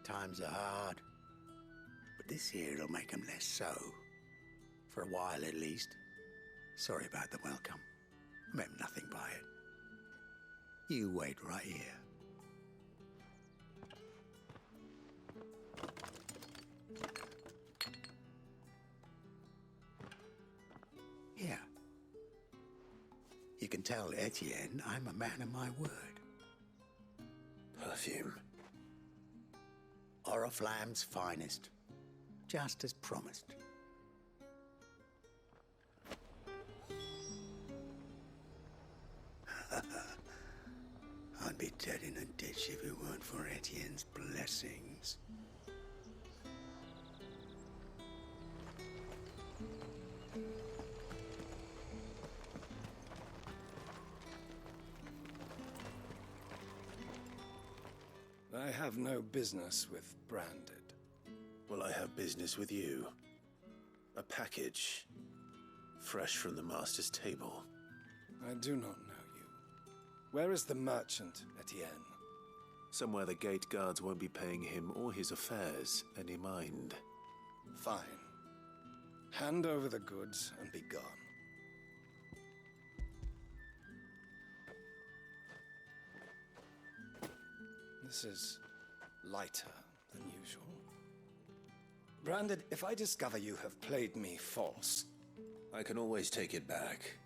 Times are hard, but this here'll make 'em less so. For a while, at least. Sorry about the welcome. meant nothing by it. You wait right here. Here. You can tell Etienne I'm a man of my word. Perfume. Oriflamme's finest. Just as promised. I'd be dead in a ditch if it weren't for Etienne's blessings. I have no business with Branded. Well, I have business with you. A package. Fresh from the master's table. I do not know you. Where is the merchant, Etienne? Somewhere the gate guards won't be paying him or his affairs any mind. Fine. Hand over the goods and be gone. This is lighter than usual. Branded, if I discover you have played me false... I can always take it back.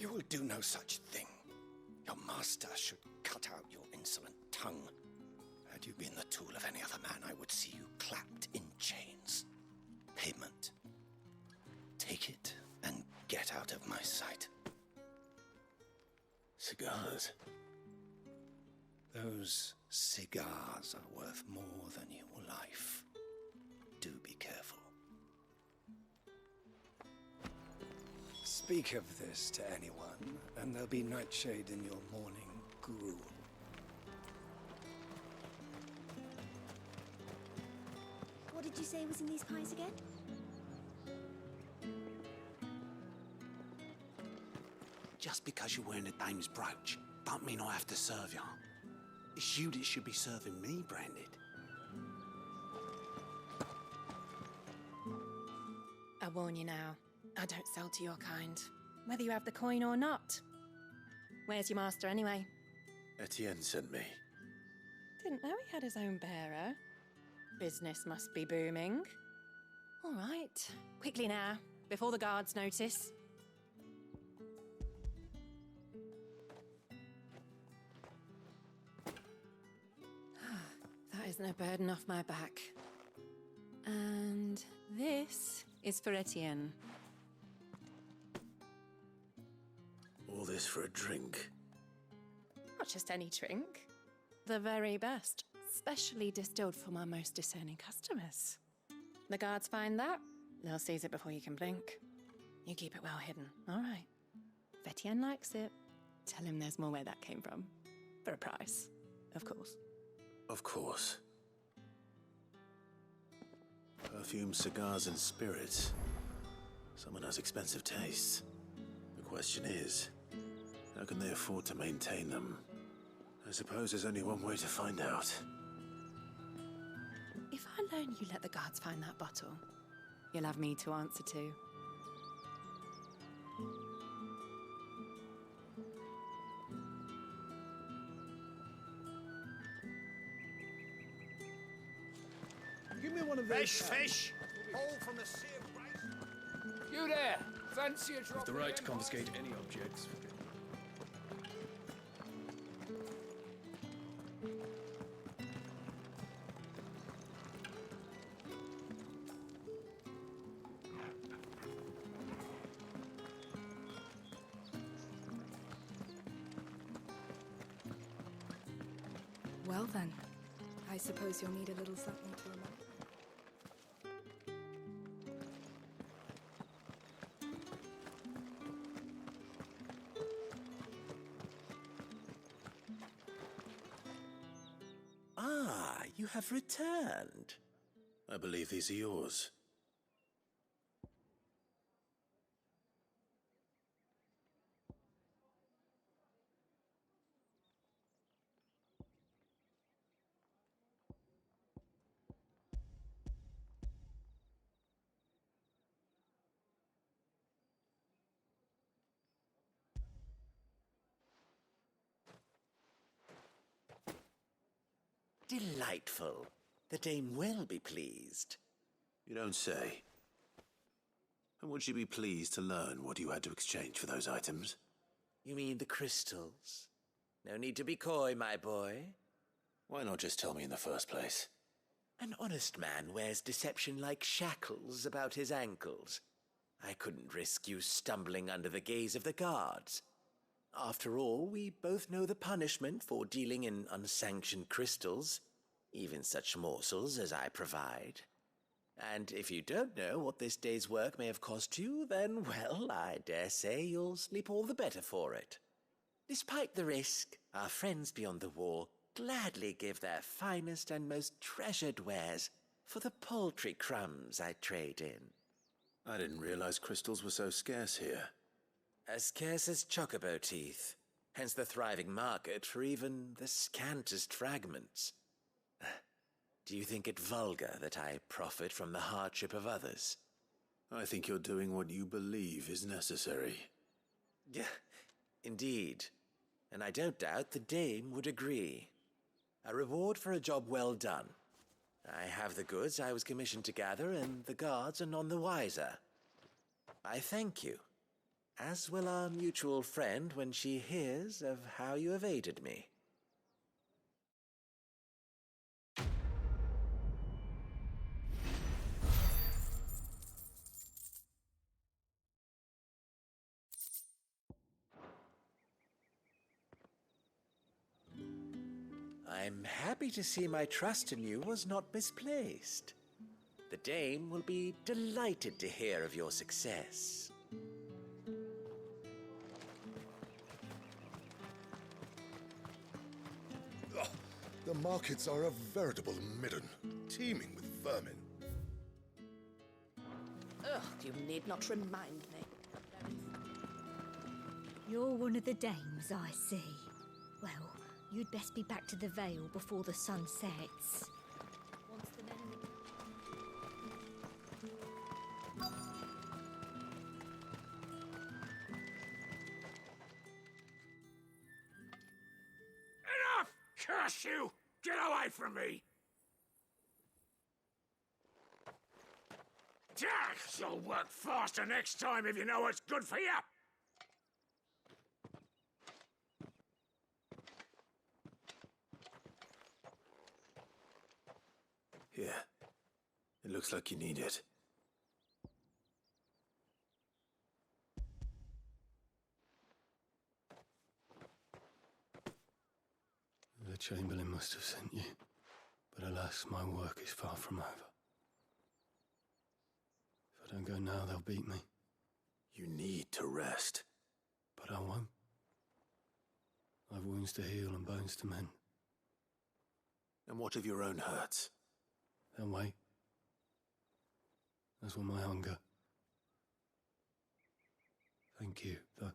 You will do no such thing. Your master should cut out your insolent tongue. Had you been the tool of any other man, I would see you clapped in chains. Payment. Take it and get out of my sight. Cigars. Those cigars are worth more than your life. Do be careful. Speak of this to anyone, and there'll be nightshade in your morning gruel. What did you say was in these pies again? Just because you're wearing a dame's brooch, don't mean I have to serve you. It's you that should be serving me, Branded. I warn you now, I don't sell to your kind, whether you have the coin or not. Where's your master anyway? Etienne sent me. Didn't know he had his own bearer. Business must be booming. All right, quickly now, before the guards notice. That is no burden off my back. And this is for Etienne. All this for a drink. Not just any drink. The very best, specially distilled for my most discerning customers. The guards find that, they'll seize it before you can blink. You keep it well hidden, all right. If Etienne likes it, tell him there's more where that came from. For a price, of course. Of course. Perfume, cigars, and spirits. Someone has expensive tastes. The question is, how can they afford to maintain them? I suppose there's only one way to find out. If I loan you let the guards find that bottle, you'll have me to answer to. Give me one of those. Fish! All from the sea of grace. You there! Fancy a drop? The right to confiscate any objects. Well then, I suppose you'll need a little something to remember. Ah, you have returned. I believe these are yours. Delightful. The dame will be pleased. You don't say. And would she be pleased to learn what you had to exchange for those items? You mean the crystals? No need to be coy, my boy. Why not just tell me in the first place? An honest man wears deception like shackles about his ankles. I couldn't risk you stumbling under the gaze of the guards. After all, we both know the punishment for dealing in unsanctioned crystals, even such morsels as I provide. And if you don't know what this day's work may have cost you, then, well, I dare say you'll sleep all the better for it. Despite the risk, our friends beyond the wall gladly give their finest and most treasured wares for the paltry crumbs I trade in. I didn't realize crystals were so scarce here. As scarce as chocobo teeth, hence the thriving market for even the scantest fragments. Do you think it vulgar that I profit from the hardship of others? I think you're doing what you believe is necessary. Yeah, indeed. And I don't doubt the dame would agree. A reward for a job well done. I have the goods I was commissioned to gather, and the guards are none the wiser. I thank you, as will our mutual friend when she hears of how you have aided me. I'm happy to see my trust in you was not misplaced. The dame will be delighted to hear of your success. The markets are a veritable midden, teeming with vermin. Ugh, you need not remind me. You're one of the dames, I see. Well, you'd best be back to the Vale before the sun sets. Once the men... Enough! Curse you! Get away from me! You'll work faster next time if you know what's good for you! Here. It looks like you need it. The Chamberlain must have sent you, but alas, my work is far from over. If I don't go now, they'll beat me. You need to rest. But I won't. I've wounds to heal and bones to mend. And what of your own hurts? They'll wait. As will my hunger. Thank you, though.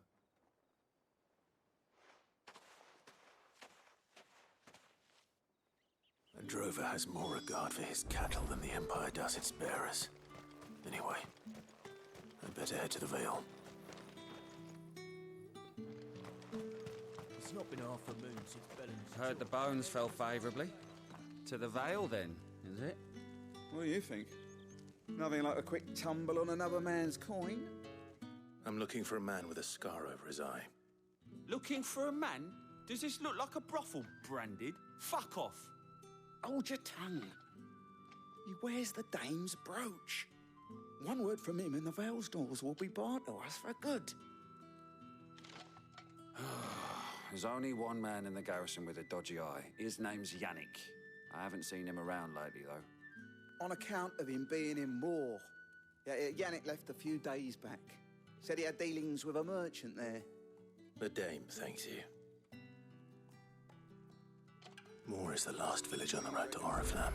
A drover has more regard for his cattle than the Empire does its bearers. Anyway, I'd better head to the Vale. It's not been half a moon since Belen's... Heard the bones fell favourably. To the Vale, then, is it? What do you think? Nothing like a quick tumble on another man's coin? I'm looking for a man with a scar over his eye. Looking for a man? Does this look like a brothel, Branded? Fuck off! Hold your tongue. He wears the dame's brooch. One word from him and the Vale's doors will be barred to us for good. There's only one man in the garrison with a dodgy eye. His name's Yannick. I haven't seen him around lately, though. On account of him being in war. Yannick left a few days back. Said he had dealings with a merchant there. The dame thanks you. Moor is the last village on the road to Oriflamme.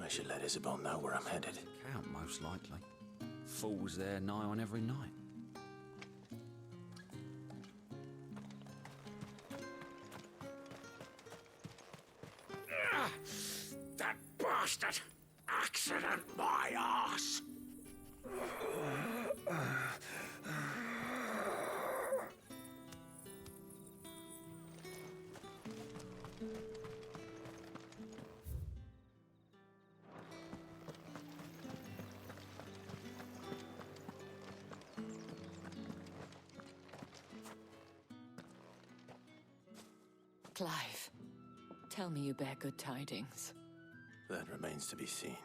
I should let Isabel know where I'm headed. Count, most likely. Fools there nigh on every night. That bastard! Accident my arse! Clive, tell me you bear good tidings. That remains to be seen.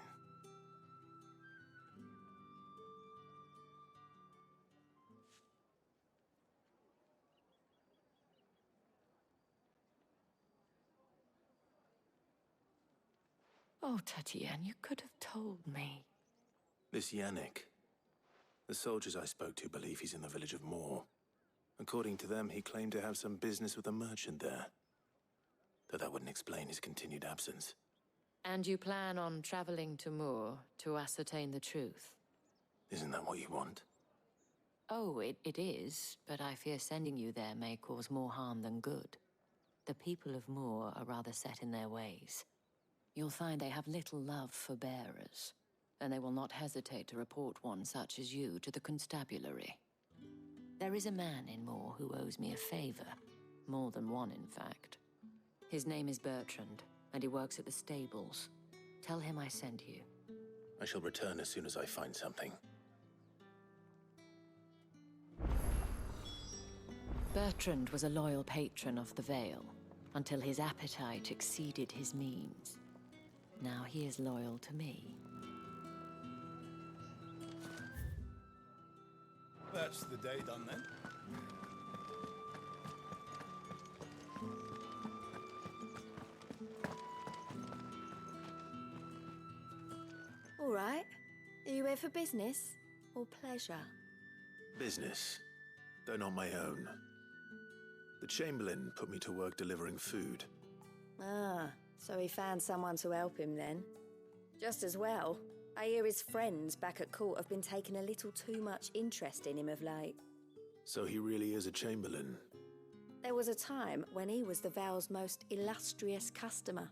Oh, Tatienne, you could have told me. This Yannick. The soldiers I spoke to believe he's in the village of Moor. According to them, he claimed to have some business with a merchant there. Though that wouldn't explain his continued absence. And you plan on traveling to Moor to ascertain the truth? Isn't that what you want? Oh, it is, but I fear sending you there may cause more harm than good. The people of Moor are rather set in their ways. You'll find they have little love for bearers, and they will not hesitate to report one such as you to the constabulary. There is a man in Moor who owes me a favor. More than one, in fact. His name is Bertrand, and he works at the stables. Tell him I sent you. I shall return as soon as I find something. Bertrand was a loyal patron of the Vale, until his appetite exceeded his means. Now he is loyal to me. That's the day done then. All right. Are you here for business or pleasure? Business, though not my own. The Chamberlain put me to work delivering food. Ah, so he found someone to help him then. Just as well. I hear his friends back at court have been taking a little too much interest in him of late. So he really is a Chamberlain. There was a time when he was the Vale's most illustrious customer.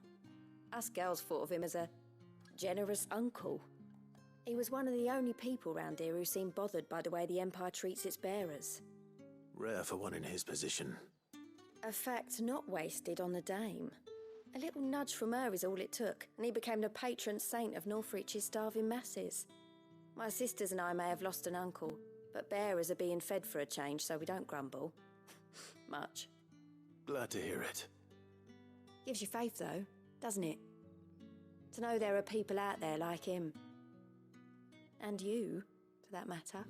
Us girls thought of him as a generous uncle. He was one of the only people round here who seemed bothered by the way the Empire treats its bearers. Rare for one in his position. A fact not wasted on the dame. A little nudge from her is all it took, and he became the patron saint of Northreach's starving masses. My sisters and I may have lost an uncle, but bearers are being fed for a change, so we don't grumble. Much. Glad to hear it. Gives you faith, though, doesn't it? To know there are people out there like him. And you, for that matter.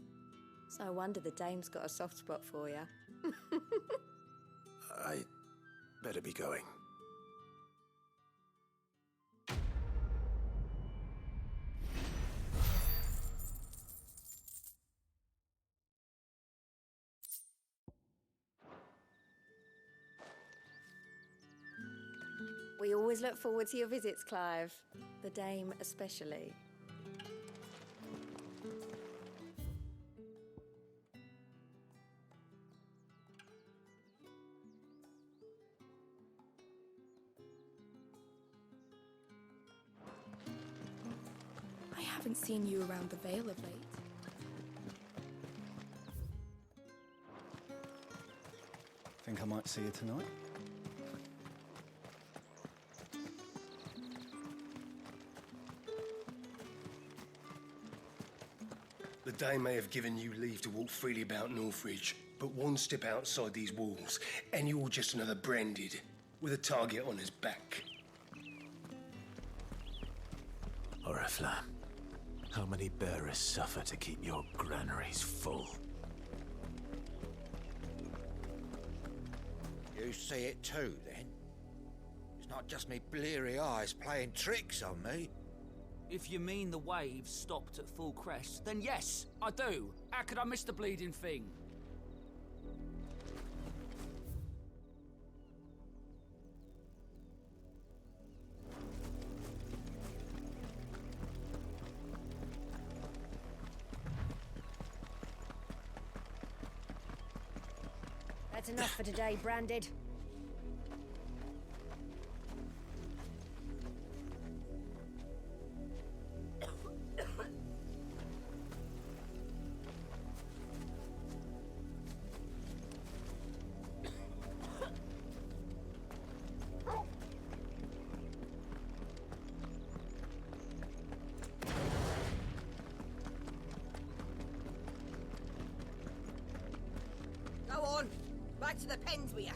It's no wonder the dame's got a soft spot for you. I better be going. We always look forward to your visits, Clive. The dame especially. I haven't seen you around the Vale of late. Think I might see you tonight? The Dame may have given you leave to walk freely about Northridge, but one step outside these walls, and you're just another branded, with a target on his back. Oriflamme, how many bearers suffer to keep your granaries full? You see it too, then? It's not just me bleary eyes playing tricks on me. If you mean the waves stopped at full crest, then yes, I do. How could I miss the bleeding thing? That's enough for today, Branded. Go on. Back to the pens with you.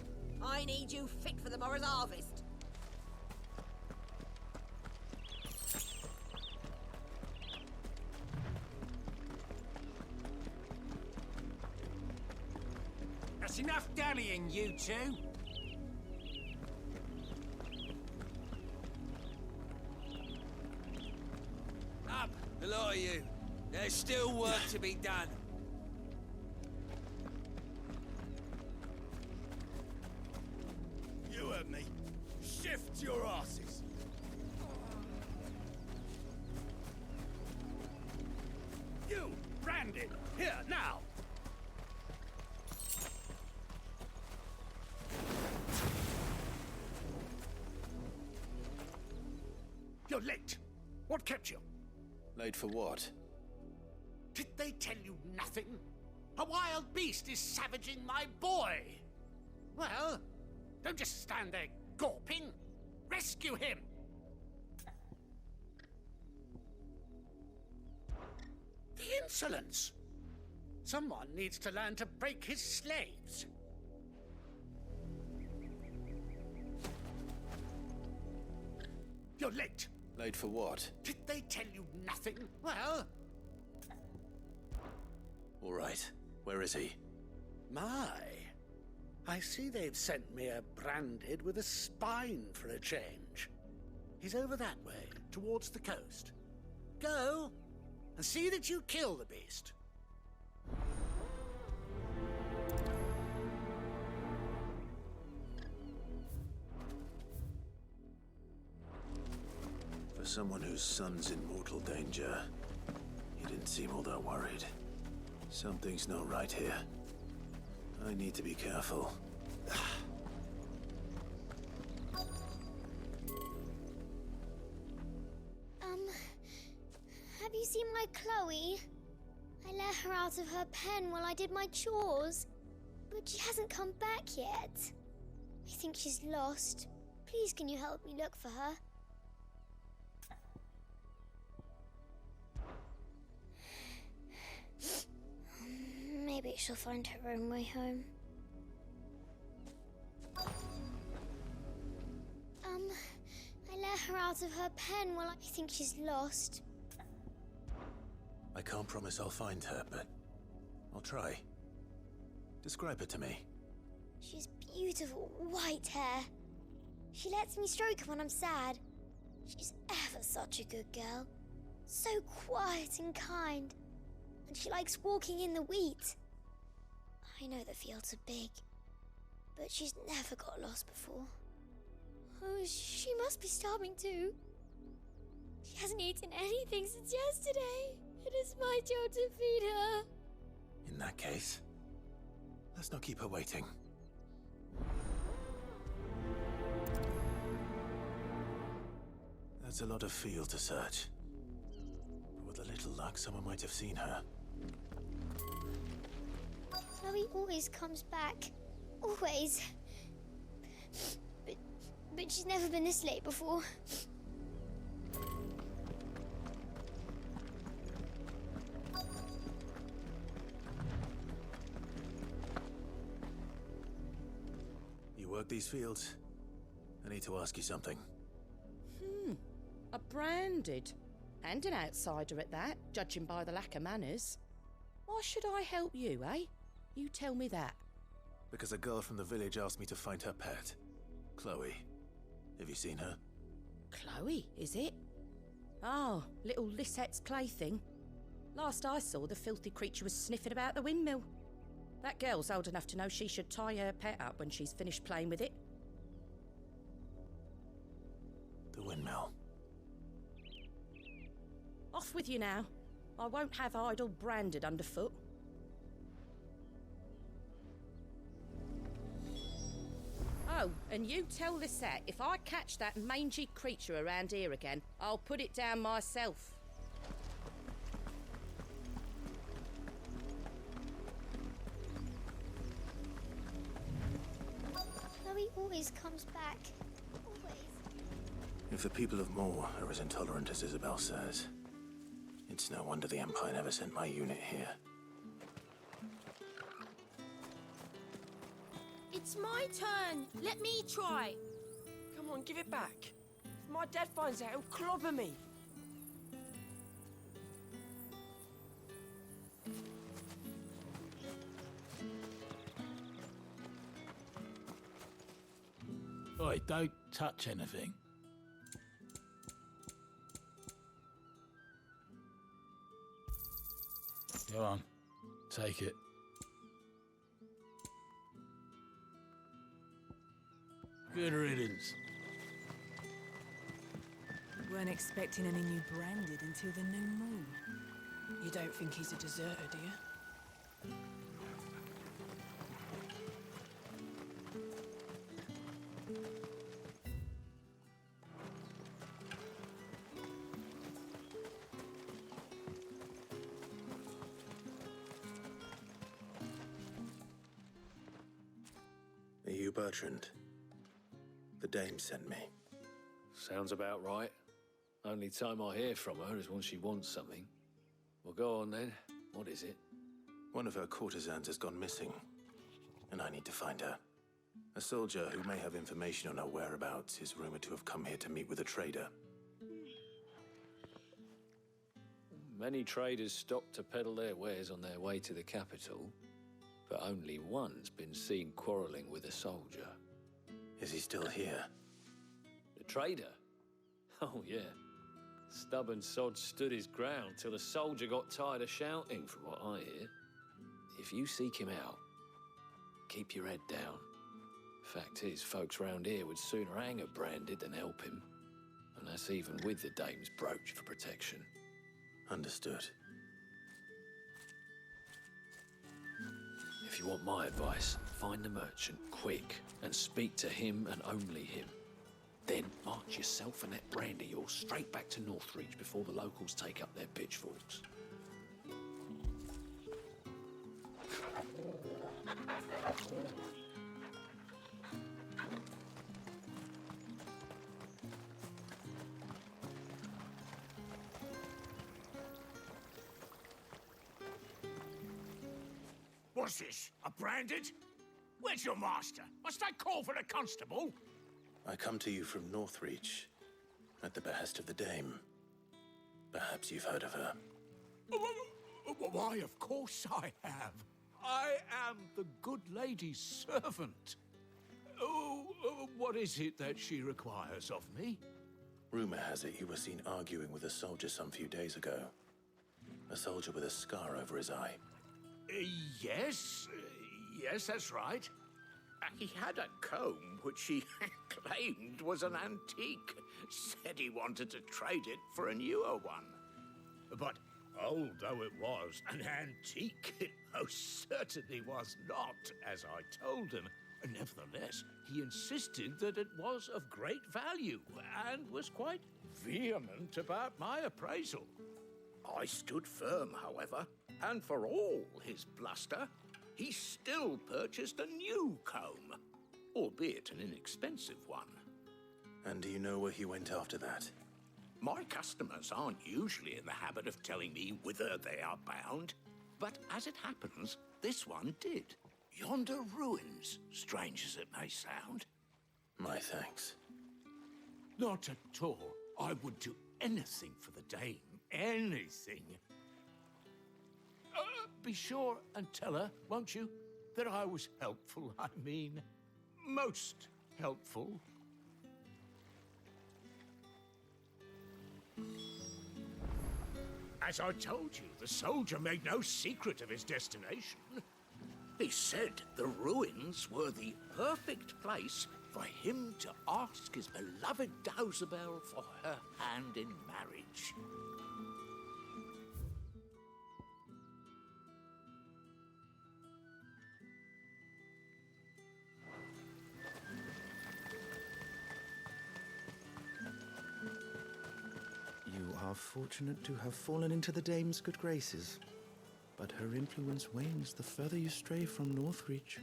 I need you fit for the morrow's harvest. That's enough dallying, you two. Up, the lot of you. There's still work to be done. You heard me. Shift your asses. You, branded, here, now! You're late. What kept you? Late for what? Did they tell you nothing? A wild beast is savaging my boy. Well, don't just stand there gawping. Rescue him! The insolence! Someone needs to learn to break his slaves. You're late. Late for what? Did they tell you nothing? Well... All right. Where is he? My. I see they've sent me a branded with a spine for a change. He's over that way, towards the coast. Go, and see that you kill the beast. For someone whose son's in mortal danger, he didn't seem all that worried. Something's not right here. I need to be careful. Have you seen my Chloe? I let her out of her pen while I did my chores, but she hasn't come back yet. I think she's lost. Please, can you help me look for her? Maybe she'll find her own way home. I let her out of her pen while I think she's lost. I can't promise I'll find her, but I'll try. Describe her to me. She's beautiful white hair. She lets me stroke her when I'm sad. She's ever such a good girl. So quiet and kind. And she likes walking in the wheat. I know the fields are big, but she's never got lost before. Oh, she must be starving too. She hasn't eaten anything since yesterday. It is my job to feed her. In that case, let's not keep her waiting. That's a lot of field to search. With a little luck, someone might have seen her. Chloe always comes back. Always. But she's never been this late before. You work these fields? I need to ask you something. A branded. And an outsider at that, judging by the lack of manners. Why should I help you, eh? You tell me that. Because a girl from the village asked me to find her pet. Chloe. Have you seen her? Chloe, is it? Oh, little Lisette's plaything. Last I saw, the filthy creature was sniffing about the windmill. That girl's old enough to know she should tie her pet up when she's finished playing with it. The windmill. Off with you now. I won't have idle branded underfoot. Oh, and you tell Lisette, if I catch that mangy creature around here again, I'll put it down myself. Chloe always comes back. Always. If the people of Moor are as intolerant as Isabel says, it's no wonder the Empire never sent my unit here. It's my my turn. Let me try. Come on, give it back. If my dad finds out, he'll clobber me. Oi, don't touch anything. Go on, take it. Good riddance. Weren't expecting any new branded until the new moon. You don't think he's a deserter, do you? Are you Bertrand? The dame sent me. Sounds about right. Only time I hear from her is when she wants something. Well, go on then. What is it? One of her courtesans has gone missing, and I need to find her. A soldier who may have information on her whereabouts is rumored to have come here to meet with a trader. Many traders stop to peddle their wares on their way to the capital, but only one's been seen quarreling with a soldier. Is he still here? The trader? Oh, yeah. Stubborn sod stood his ground till the soldier got tired of shouting, from what I hear. If you seek him out, keep your head down. Fact is, folks round here would sooner hang a branded than help him. And that's even with the dame's brooch for protection. Understood. If you want my advice, find the merchant quick and speak to him and only him. Then march yourself and that brandy yours straight back to Northreach before the locals take up their pitchforks. What's this? A branded? Where's your master? Must I call for the constable? I come to you from Northreach, at the behest of the dame. Perhaps you've heard of her. Why, of course I have. I am the good lady's servant. What is it that she requires of me? Rumor has it you were seen arguing with a soldier some few days ago. A soldier with a scar over his eye. Yes, that's right. He had a comb which he claimed was an antique. Said he wanted to trade it for a newer one. But old though it was, an antique it most certainly was not, as I told him. Nevertheless, he insisted that it was of great value and was quite vehement about my appraisal. I stood firm, however, and for all his bluster, he still purchased a new comb, albeit an inexpensive one. And do you know where he went after that? My customers aren't usually in the habit of telling me whither they are bound, but as it happens, this one did. Yonder ruins, strange as it may sound. My thanks. Not at all. I would do anything for the dame. Anything. Be sure and tell her, won't you, that I was helpful. I mean, most helpful. As I told you, the soldier made no secret of his destination. He said the ruins were the perfect place for him to ask his beloved Dausabel for her hand in marriage. You are fortunate to have fallen into the dame's good graces, but her influence wanes the further you stray from Northreach.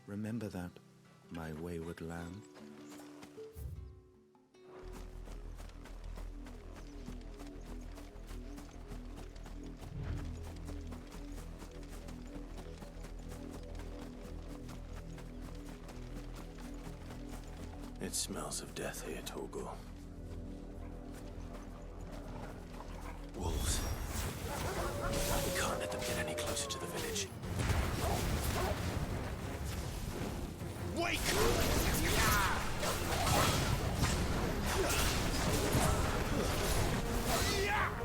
Remember that, my wayward lamb. It smells of death here, Torgal. Wolves. We can't let them get any closer to the village. Wake!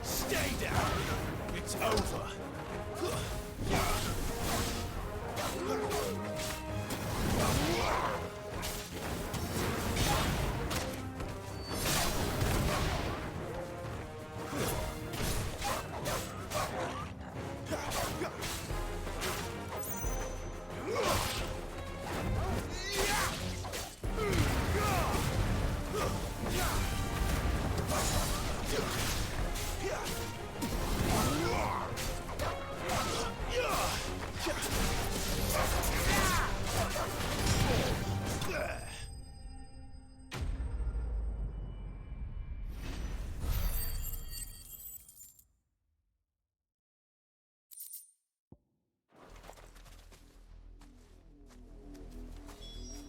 Stay down! It's over!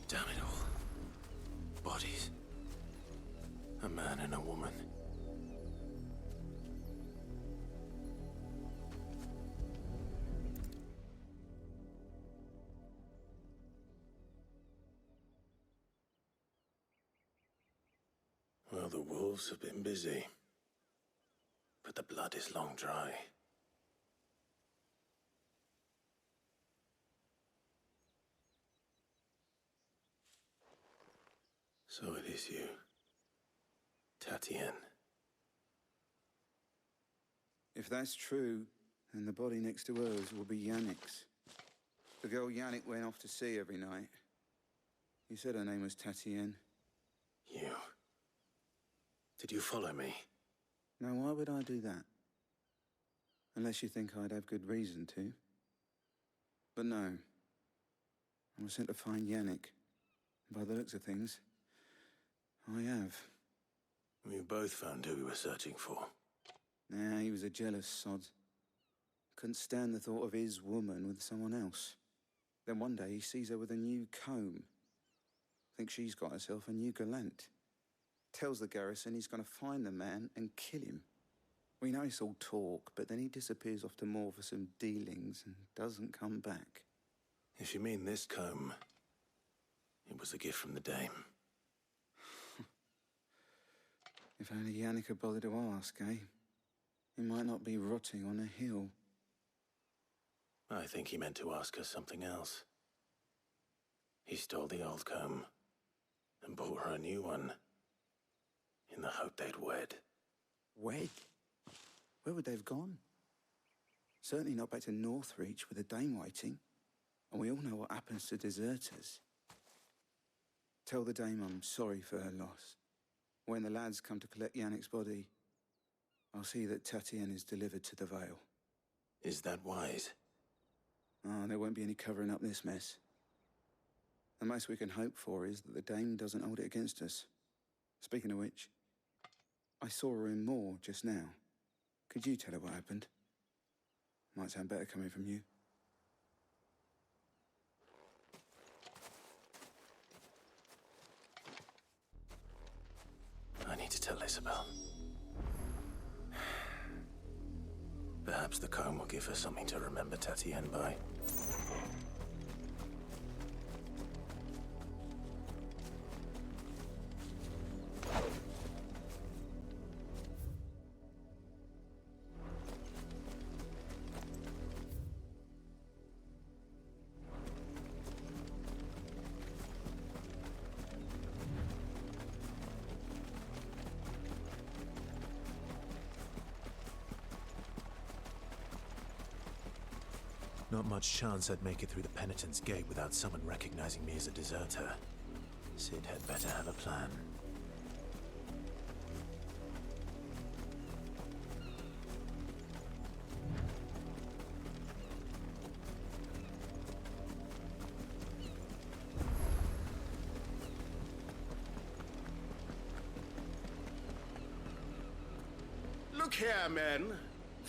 Damn it all. Bodies. A man and a woman. Well, the wolves have been busy. But the blood is long dry. So it is you, Tatienne. If that's true, then the body next to hers will be Yannick's. The girl Yannick went off to sea every night. You said her name was Tatienne. You? Did you follow me? Now, why would I do that? Unless you think I'd have good reason to. But no. I was sent to find Yannick. By the looks of things, I have. We both found who we were searching for. Nah, he was a jealous sod. Couldn't stand the thought of his woman with someone else. Then one day he sees her with a new comb. Thinks she's got herself a new gallant. Tells the garrison he's going to find the man and kill him. We know it's all talk, but then he disappears off to Moor for some dealings and doesn't come back. If you mean this comb, it was a gift from the dame. If only Yannick had bothered to ask, eh? He might not be rotting on a hill. I think he meant to ask her something else. He stole the old comb and bought her a new one in the hope they'd wed. Wed? Where would they have gone? Certainly not back to Northreach with a dame waiting. And we all know what happens to deserters. Tell the dame I'm sorry for her loss. When the lads come to collect Yannick's body, I'll see that Tatienne is delivered to the Vale. Is that wise? Ah, there won't be any covering up this mess. The most we can hope for is that the dame doesn't hold it against us. Speaking of which, I saw her in Moor just now. Could you tell her what happened? Might sound better coming from you. I need to tell Isabel. Perhaps the comb will give her something to remember Tatienne by. Not much chance I'd make it through the Penitent's Gate without someone recognizing me as a deserter. Sid had better have a plan. Look here, men.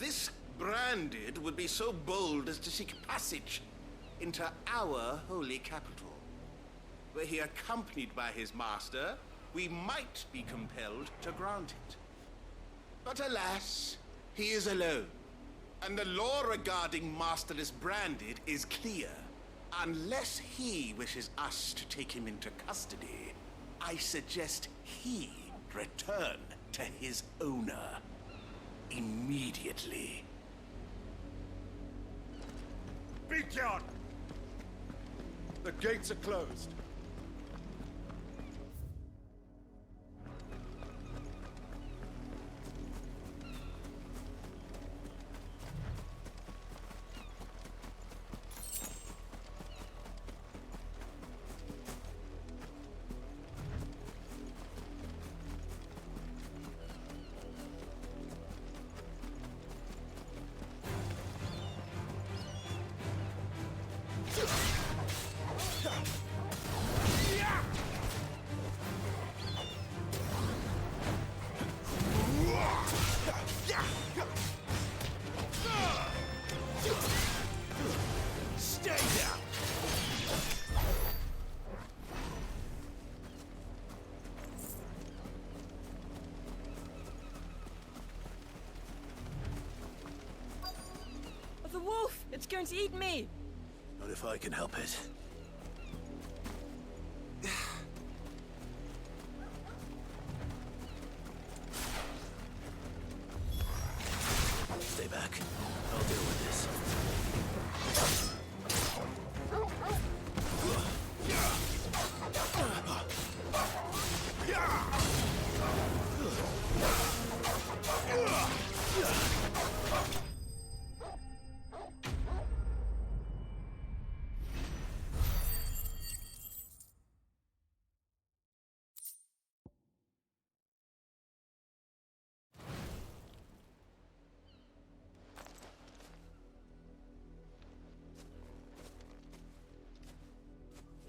This branded would be so bold as to seek passage into our holy capital. were he accompanied by his master, we might be compelled to grant it. But alas, he is alone, and the law regarding masterless branded is clear. Unless he wishes us to take him into custody, I suggest he return to his owner immediately. Beacon! The gates are closed. Stay down! The wolf! It's going to eat me! Not if I can help it. Stay back. I'll deal with this.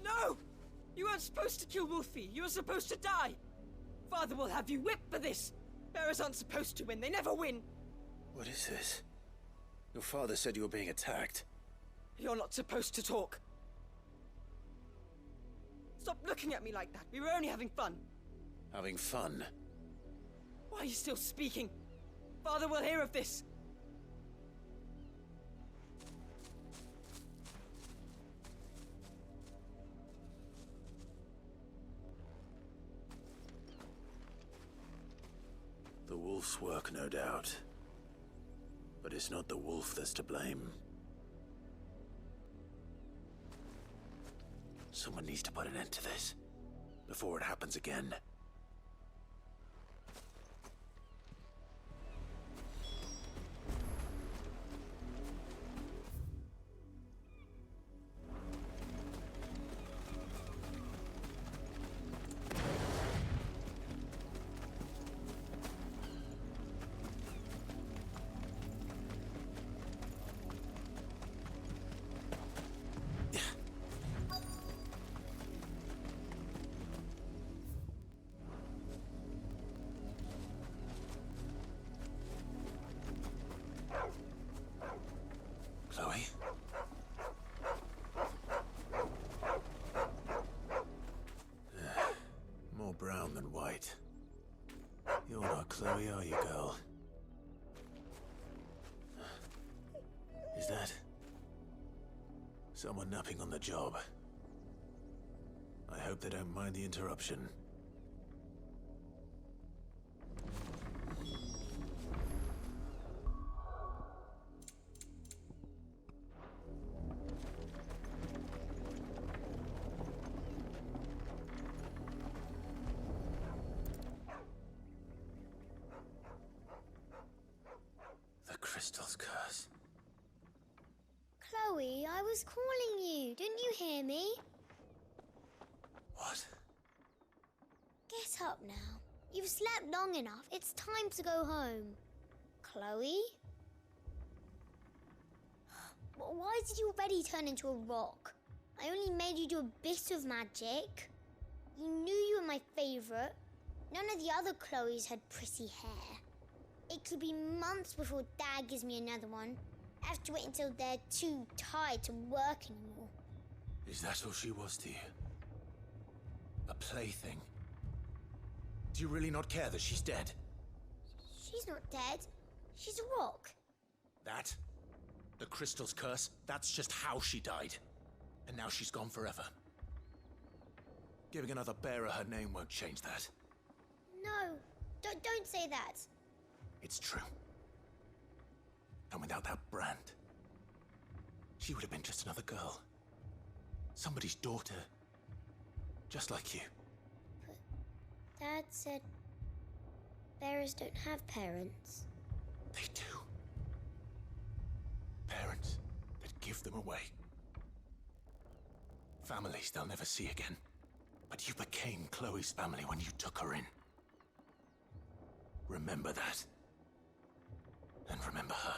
No! You weren't supposed to kill Wolfie. You were supposed to die. Father will have you whipped for this. Bearers aren't supposed to win. They never win. What is this? Your father said you were being attacked. You're not supposed to talk. Stop looking at me like that. We were only having fun. Having fun? Why are you still speaking? Father will hear of this. The wolf's work, no doubt. But it's not the wolf that's to blame. Someone needs to put an end to this, before it happens again. Chloe? More brown than white. You're not Chloe, are you, girl? Is that someone napping on the job? I hope they don't mind the interruption. Crystal's curse. Chloe, I was calling you. Didn't you hear me? What? Get up now. You've slept long enough. It's time to go home. Chloe? Why did you already turn into a rock? I only made you do a bit of magic. You knew you were my favourite. None of the other Chloes had pretty hair. It could be months before Dad gives me another one. I have to wait until they're too tired to work anymore. Is that all she was to you? A plaything? Do you really not care that she's dead? She's not dead. She's a rock. That? The crystal's curse? That's just how she died. And now she's gone forever. Giving another bearer her name won't change that. No, don't say that. It's true. And without that brand, she would have been just another girl. Somebody's daughter. Just like you. But Dad said bearers don't have parents. They do. Parents that give them away. Families they'll never see again. But you became Chloe's family when you took her in. Remember that. And remember her.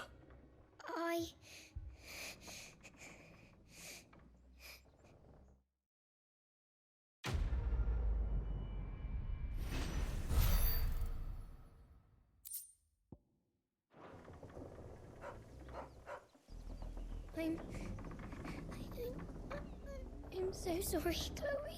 I'm so sorry, Chloe.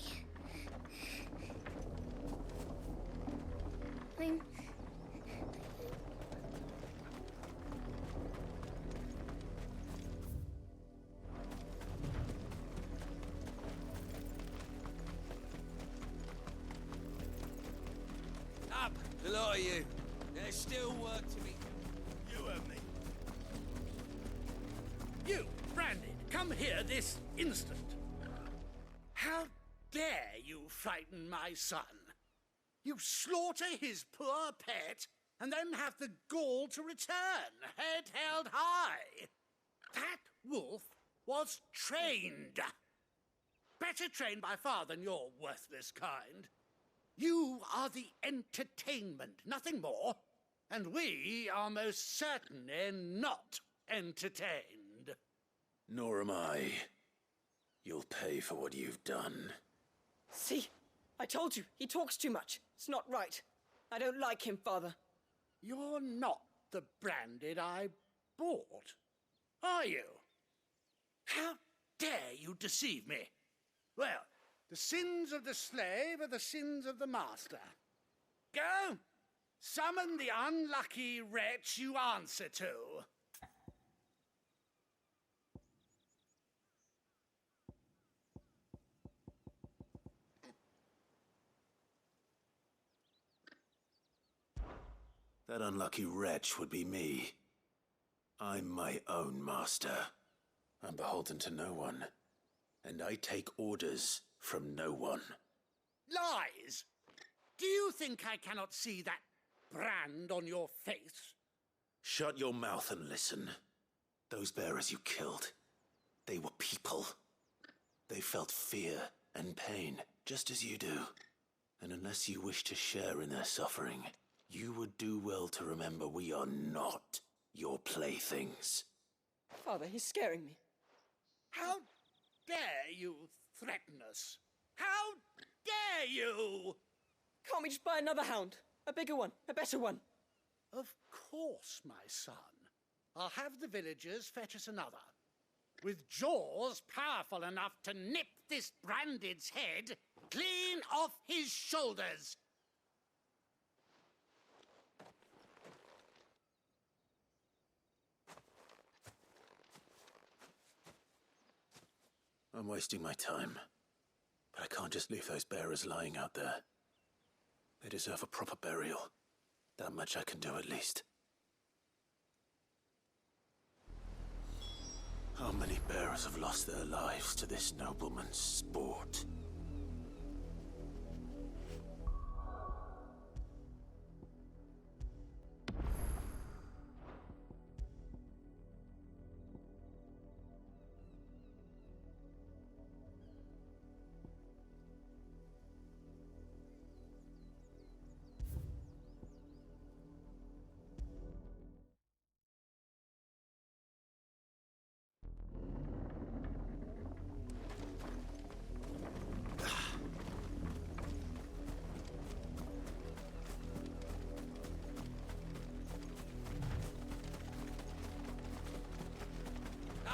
Up, the lot of you. There's still work to be. You and me. You, Branded, come here this instant. How dare you frighten my son? You slaughter his poor pet and then have the gall to return, head held high. That wolf was trained. Better trained by far than your worthless kind. You are the entertainment, nothing more. And we are most certainly not entertained. Nor am I. You'll pay for what you've done. See? I told you, he talks too much. It's not right. I don't like him, Father. You're not the Branded I bought, are you? How dare you deceive me? Well, the sins of the slave are the sins of the master. Go! Summon the unlucky wretch you answer to. That unlucky wretch would be me. I'm my own master. I'm beholden to no one. And I take orders from no one. Lies! Do you think I cannot see that brand on your face? Shut your mouth and listen. Those bearers you killed, they were people. They felt fear and pain, just as you do. And unless you wish to share in their suffering, you would do well to remember we are not your playthings. Father, he's scaring me. How dare you threaten us? How dare you? Can't we just buy another hound? A bigger one, a better one. Of course, my son. I'll have the villagers fetch us another. With jaws powerful enough to nip this Branded's head clean off his shoulders. I'm wasting my time. But I can't just leave those bearers lying out there. They deserve a proper burial. That much I can do at least. How many bearers have lost their lives to this nobleman's sport?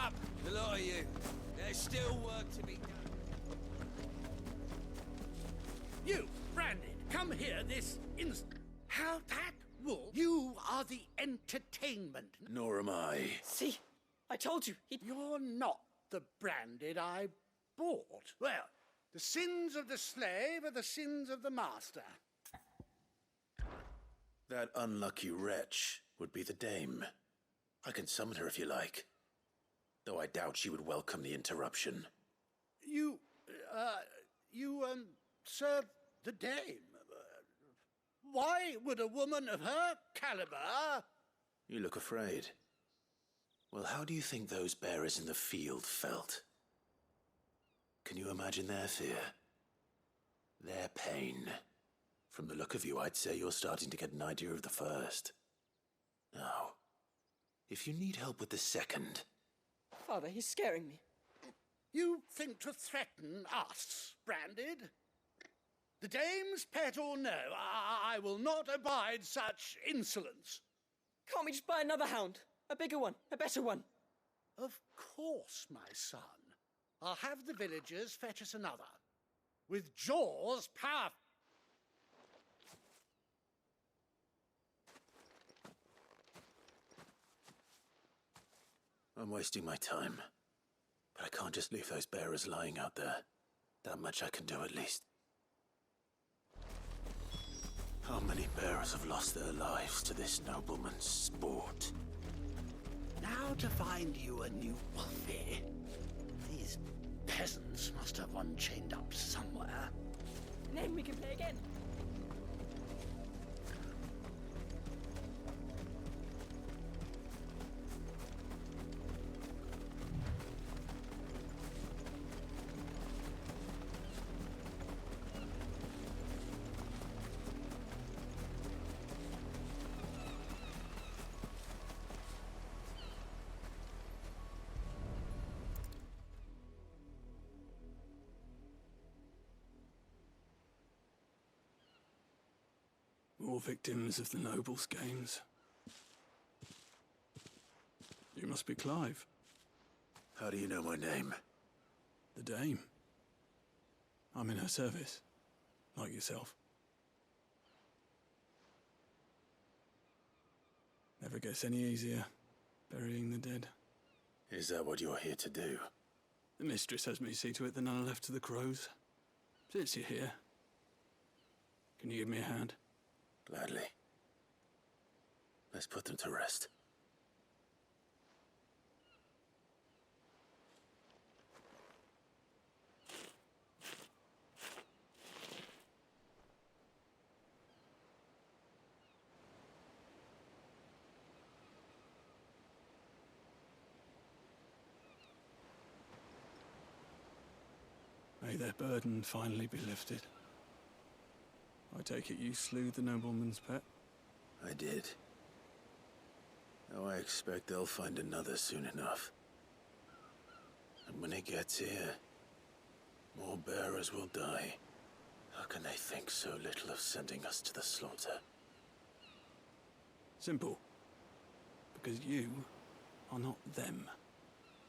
Up, the lot of you. There's still work to be done. come here this instant. How that wolf? You are the entertainment. Nor am I. See? I told you, You're not the branded I bought. Well, the sins of the slave are the sins of the master. That unlucky wretch would be the dame. I can summon her if you like. Though I doubt she would welcome the interruption. You serve the dame. Why would a woman of her caliber... You look afraid. Well, how do you think those bearers in the field felt? Can you imagine their fear? Their pain? From the look of you, I'd say you're starting to get an idea of the first. Now, if you need help with the second... Father, he's scaring me. You think to threaten us, Branded? The dame's pet or no, I will not abide such insolence. Can't we just buy another hound? A bigger one, a better one. Of course, my son. I'll have the villagers fetch us another. With jaws powerful. I'm wasting my time. But I can't just leave those bearers lying out there. That much I can do at least. How many bearers have lost their lives to this nobleman's sport? Now to find you a new Wolfie. These peasants must have one chained up somewhere. And then we can play again. More victims of the nobles' games. You must be Clive. How do you know my name? The Dame. I'm in her service, like yourself. Never gets any easier, burying the dead. Is that what you're here to do? The mistress has me see to it that none are left to the crows. Since you're here, can you give me a hand? Gladly. Let's put them to rest. May their burden finally be lifted. I take it you slew the nobleman's pet? I did. Now I expect they'll find another soon enough. And when it gets here, more bearers will die. How can they think so little of sending us to the slaughter? Simple. Because you are not them.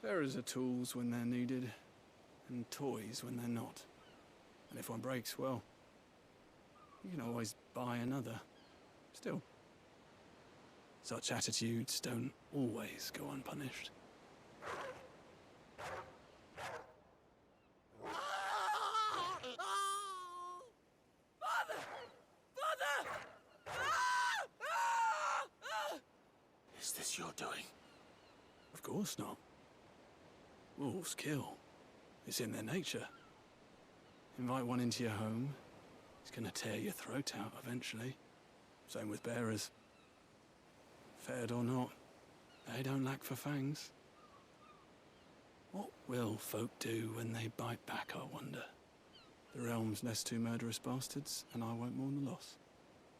Bearers are tools when they're needed, and toys when they're not. And if one breaks, well, you can always buy another. Still, such attitudes don't always go unpunished. Father! Father! Is this your doing? Of course not. Wolves kill. It's in their nature. Invite one into your home, he's gonna tear your throat out eventually. Same with bearers. Fed or not, they don't lack for fangs. What will folk do when they bite back, I wonder? The realm's less two murderous bastards, and I won't mourn the loss.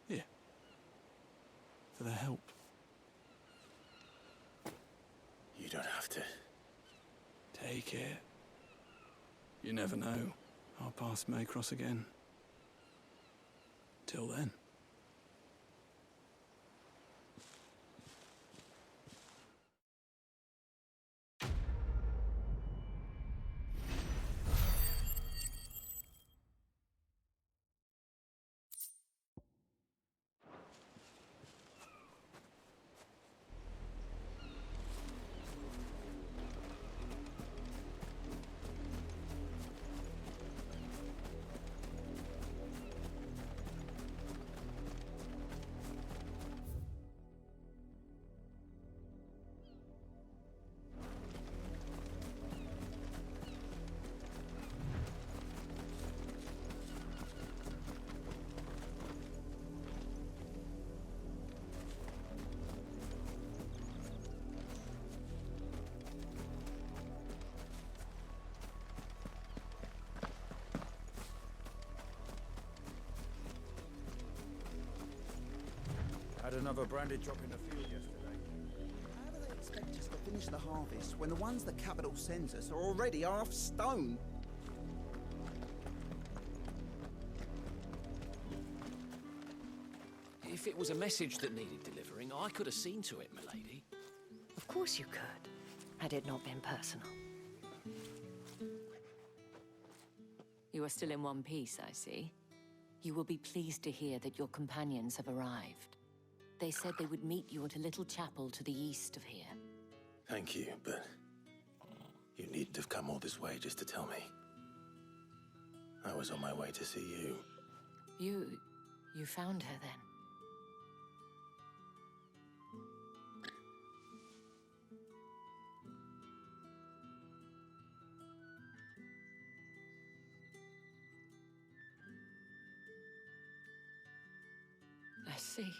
Here. For their help. You don't have to. Take it. You never know. Our paths may cross again. Till then. Had another branded drop in the field yesterday. How do they expect us to finish the harvest when the ones the capital sends us are already half stone? If it was a message that needed delivering, I could have seen to it, milady. Of course you could, had it not been personal. You are still in one piece, I see. You will be pleased to hear that your companions have arrived. They said they would meet you at a little chapel to the east of here. Thank you, but you needn't have come all this way just to tell me. I was on my way to see you. You found her then? I see.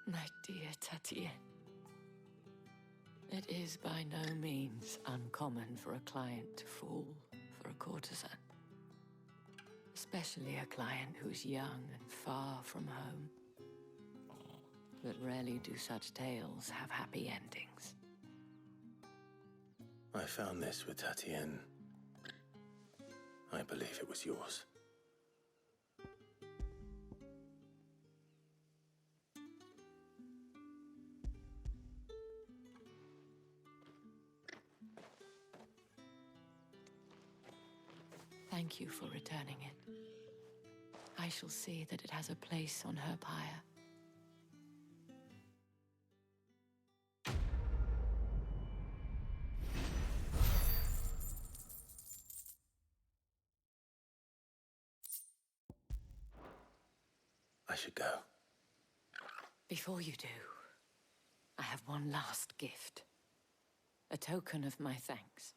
My dear Tatienne. It is by no means uncommon for a client to fall for a courtesan. Especially a client who's young and far from home. But rarely do such tales have happy endings. I found this with Tatienne. I believe it was yours. Thank you for returning it. I shall see that it has a place on her pyre. I should go. Before you do, I have one last gift. A token of my thanks.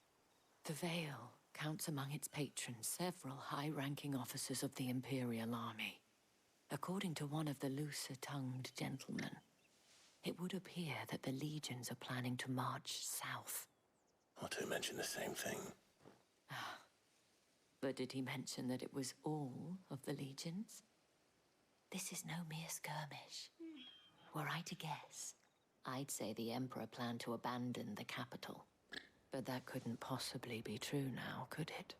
The Veil counts among its patrons several high-ranking officers of the Imperial Army. According to one of the looser-tongued gentlemen, it would appear that the legions are planning to march south. Not to mention the same thing. But did he mention that it was all of the legions? This is no mere skirmish. Were I to guess, I'd say the Emperor planned to abandon the capital. But that couldn't possibly be true now, could it?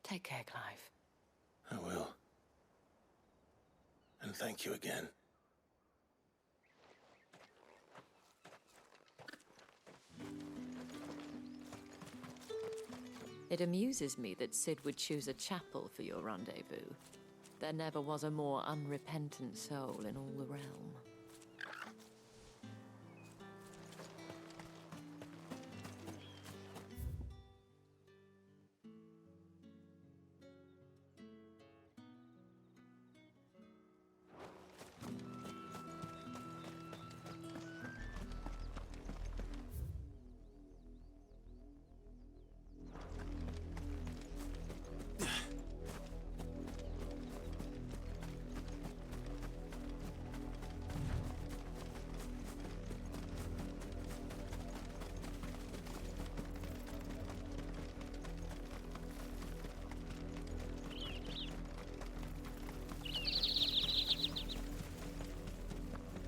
Take care, Clive. I will. And thank you again. It amuses me that Cid would choose a chapel for your rendezvous. There never was a more unrepentant soul in all the realm.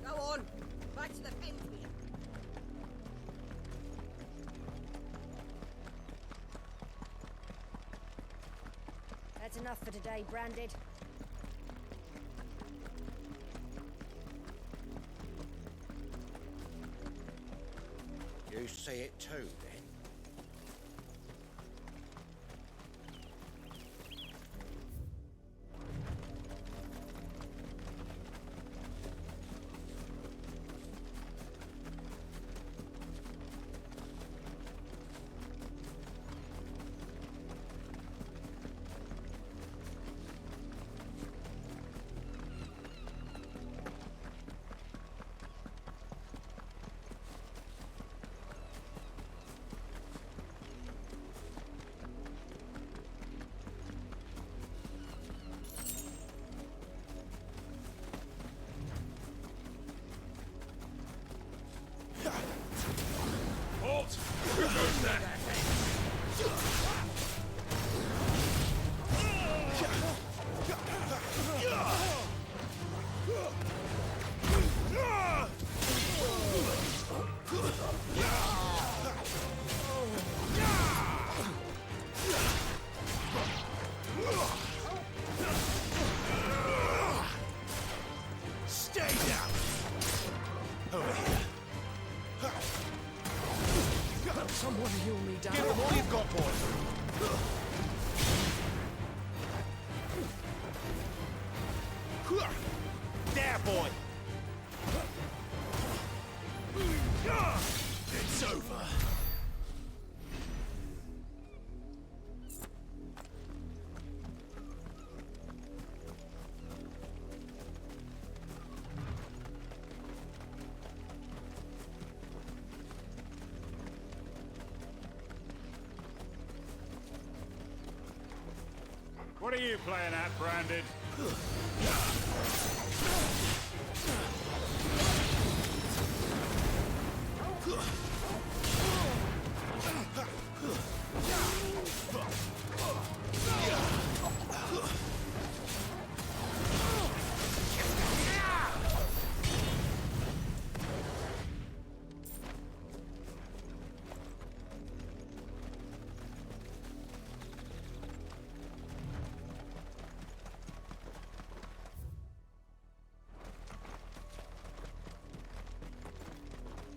Go on, back to the pen here. That's enough for today, Branded. You see it too, then? Halt! Who goes there? there, boy! It's over. What are you playing at, Branded?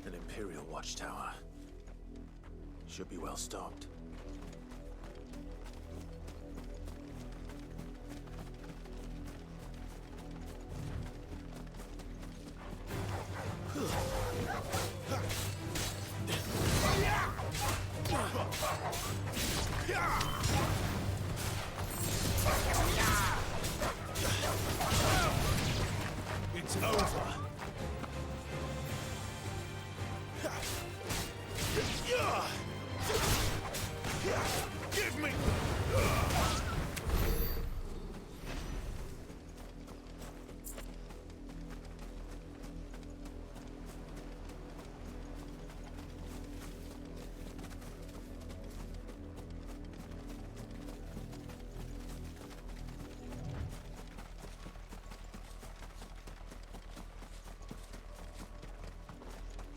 An Imperial watchtower. Should be well stocked. It's over. Give me!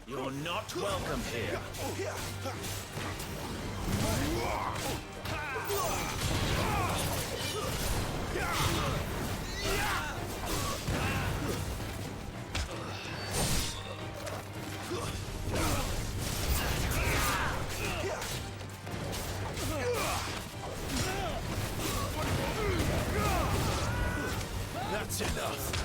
You're not welcome here. That's enough.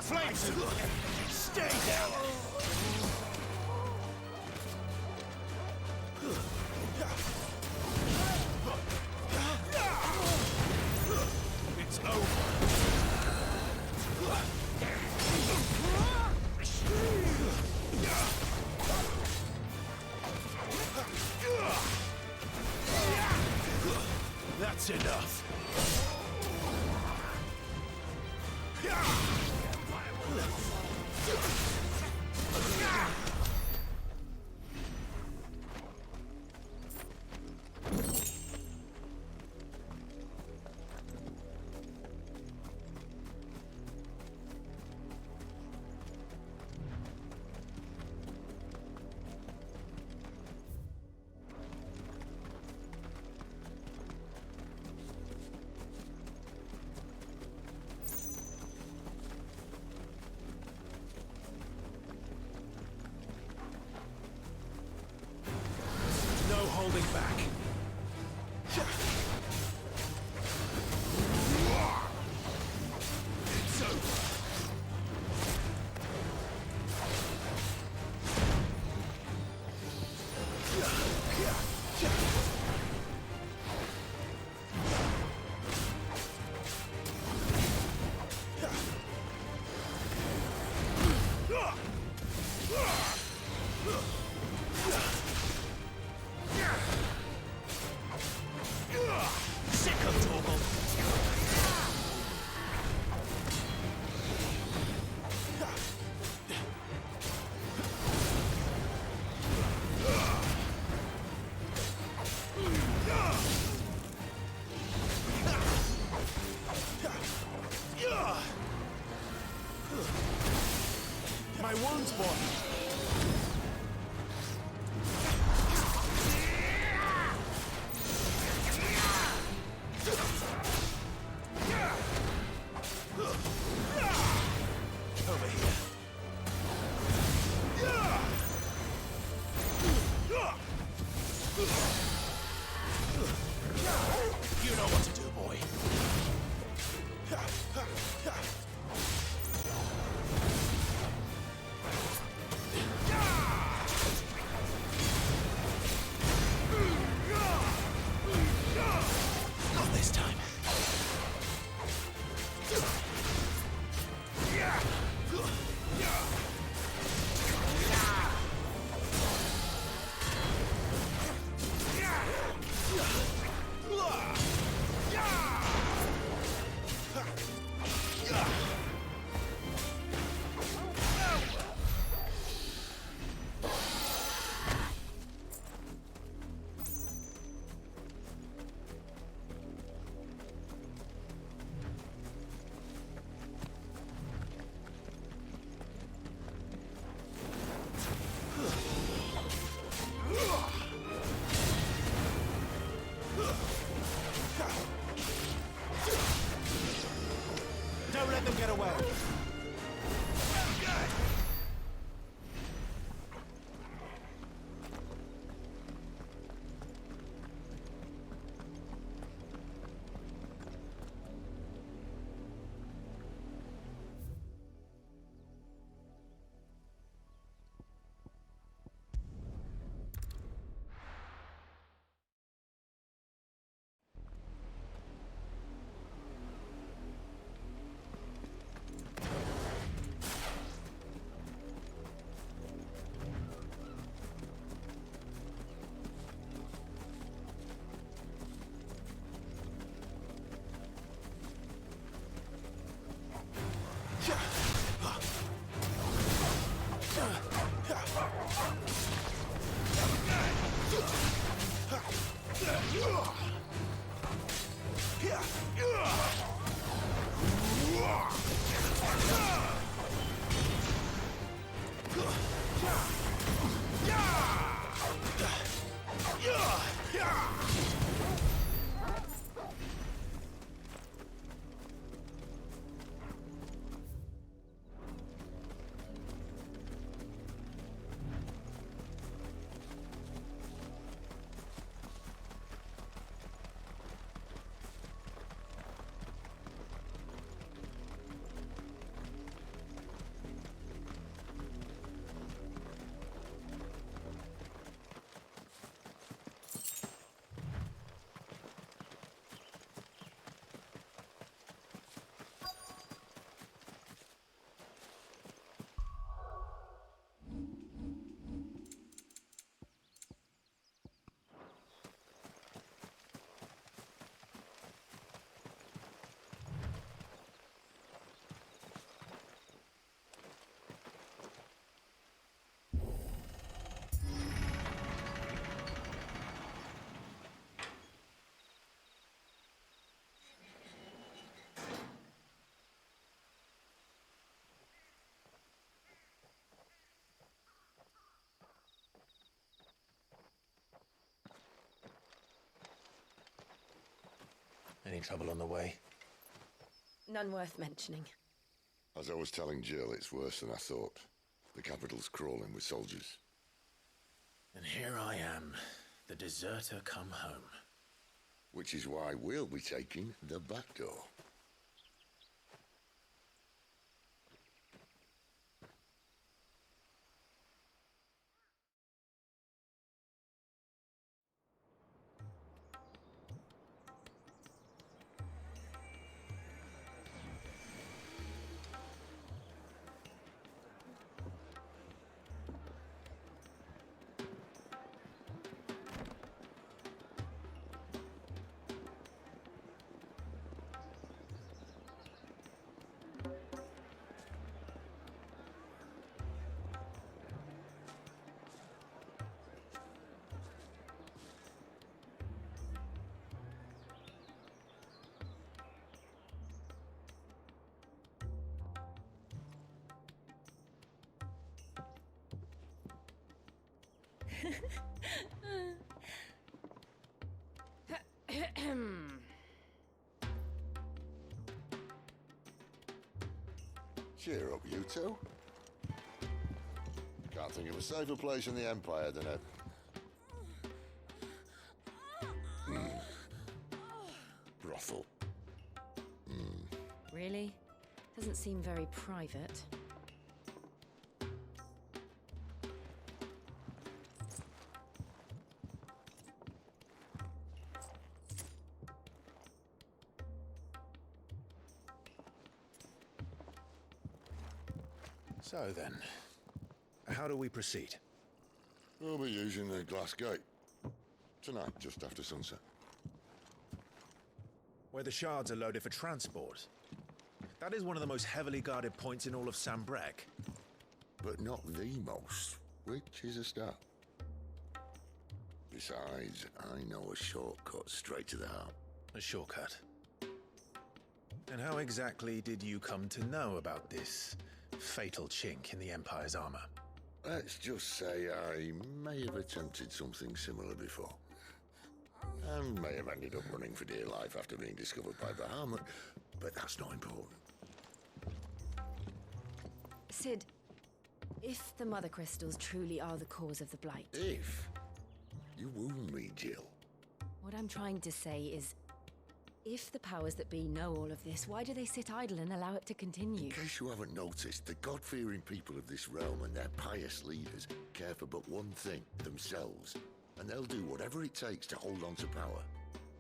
Flames! Stay down! It's over. That's enough. No holding back. It's over. Sick of Torgal. My wounds, boy. trouble on the way? None worth mentioning. As I was telling Jill, it's worse than I thought. The capital's crawling with soldiers. And here I am, the deserter come home. Which is why we'll be taking the back door. Cheer up, you two. Can't think of a safer place in the Empire than a... brothel. Really? Doesn't seem very private. So then, how do we proceed? We'll be using the glass gate. Tonight, just after sunset. Where the shards are loaded for transport. That is one of the most heavily guarded points in all of Sambrek. But not the most, which is a start. Besides, I know a shortcut straight to the heart. A shortcut? And how exactly did you come to know about this fatal chink in the Empire's armor? Let's just say I may have attempted something similar before. And may have ended up running for dear life after being discovered by Bahamut, but that's not important. Sid, if the Mother Crystals truly are the cause of the Blight... If? You wound me, Jill. What I'm trying to say is, if the powers that be know all of this, why do they sit idle and allow it to continue? In case you haven't noticed, the God-fearing people of this realm and their pious leaders care for but one thing, themselves. And they'll do whatever it takes to hold on to power.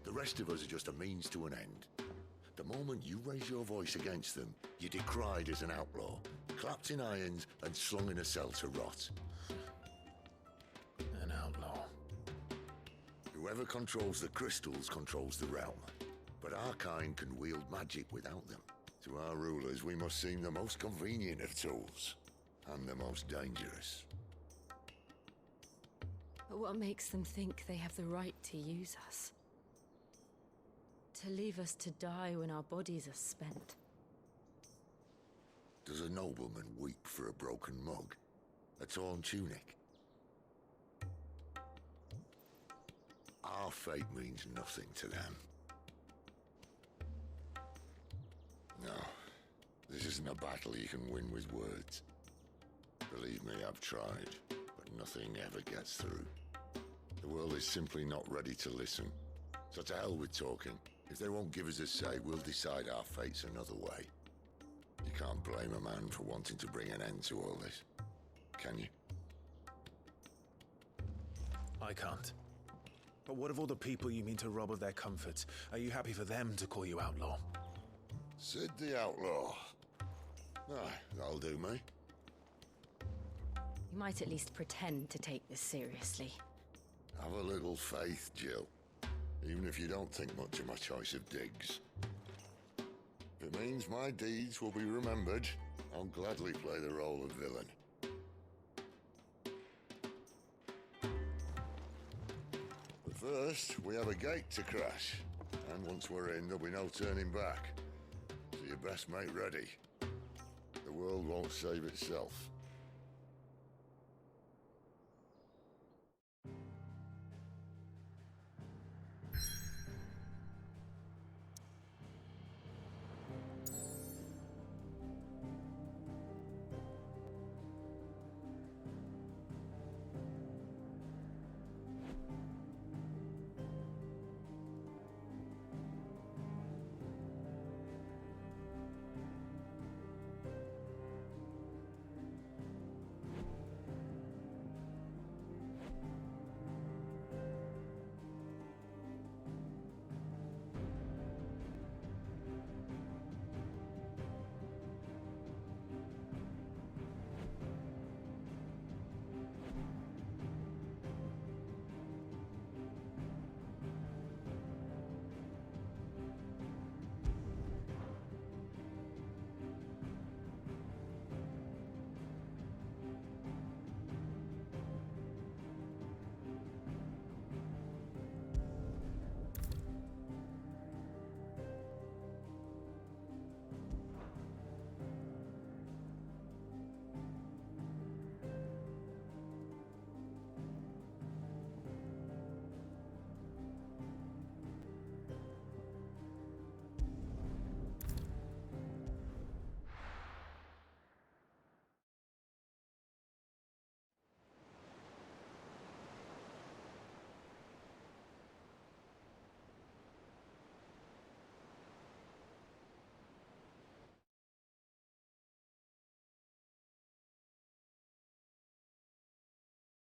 The rest of us are just a means to an end. The moment you raise your voice against them, you're decried as an outlaw, clapped in irons and slung in a cell to rot. An outlaw. Whoever controls the crystals controls the realm. But our kind can wield magic without them. To our rulers, we must seem the most convenient of tools, and the most dangerous. But what makes them think they have the right to use us? To leave us to die when our bodies are spent? Does a nobleman weep for a broken mug? A torn tunic? Our fate means nothing to them. No, this isn't a battle you can win with words. Believe me, I've tried, but nothing ever gets through. The world is simply not ready to listen. So to hell with talking. If they won't give us a say, we'll decide our fates another way. You can't blame a man for wanting to bring an end to all this, can you? I can't. But what of all the people you mean to rob of their comforts? Are you happy for them to call you outlaw? Sid the Outlaw. Aye, that'll do me. You might at least pretend to take this seriously. Have a little faith, Jill. Even if you don't think much of my choice of digs. If it means my deeds will be remembered, I'll gladly play the role of villain. But first, we have a gate to crash. And once we're in, there'll be no turning back. So you best make ready. The world won't save itself.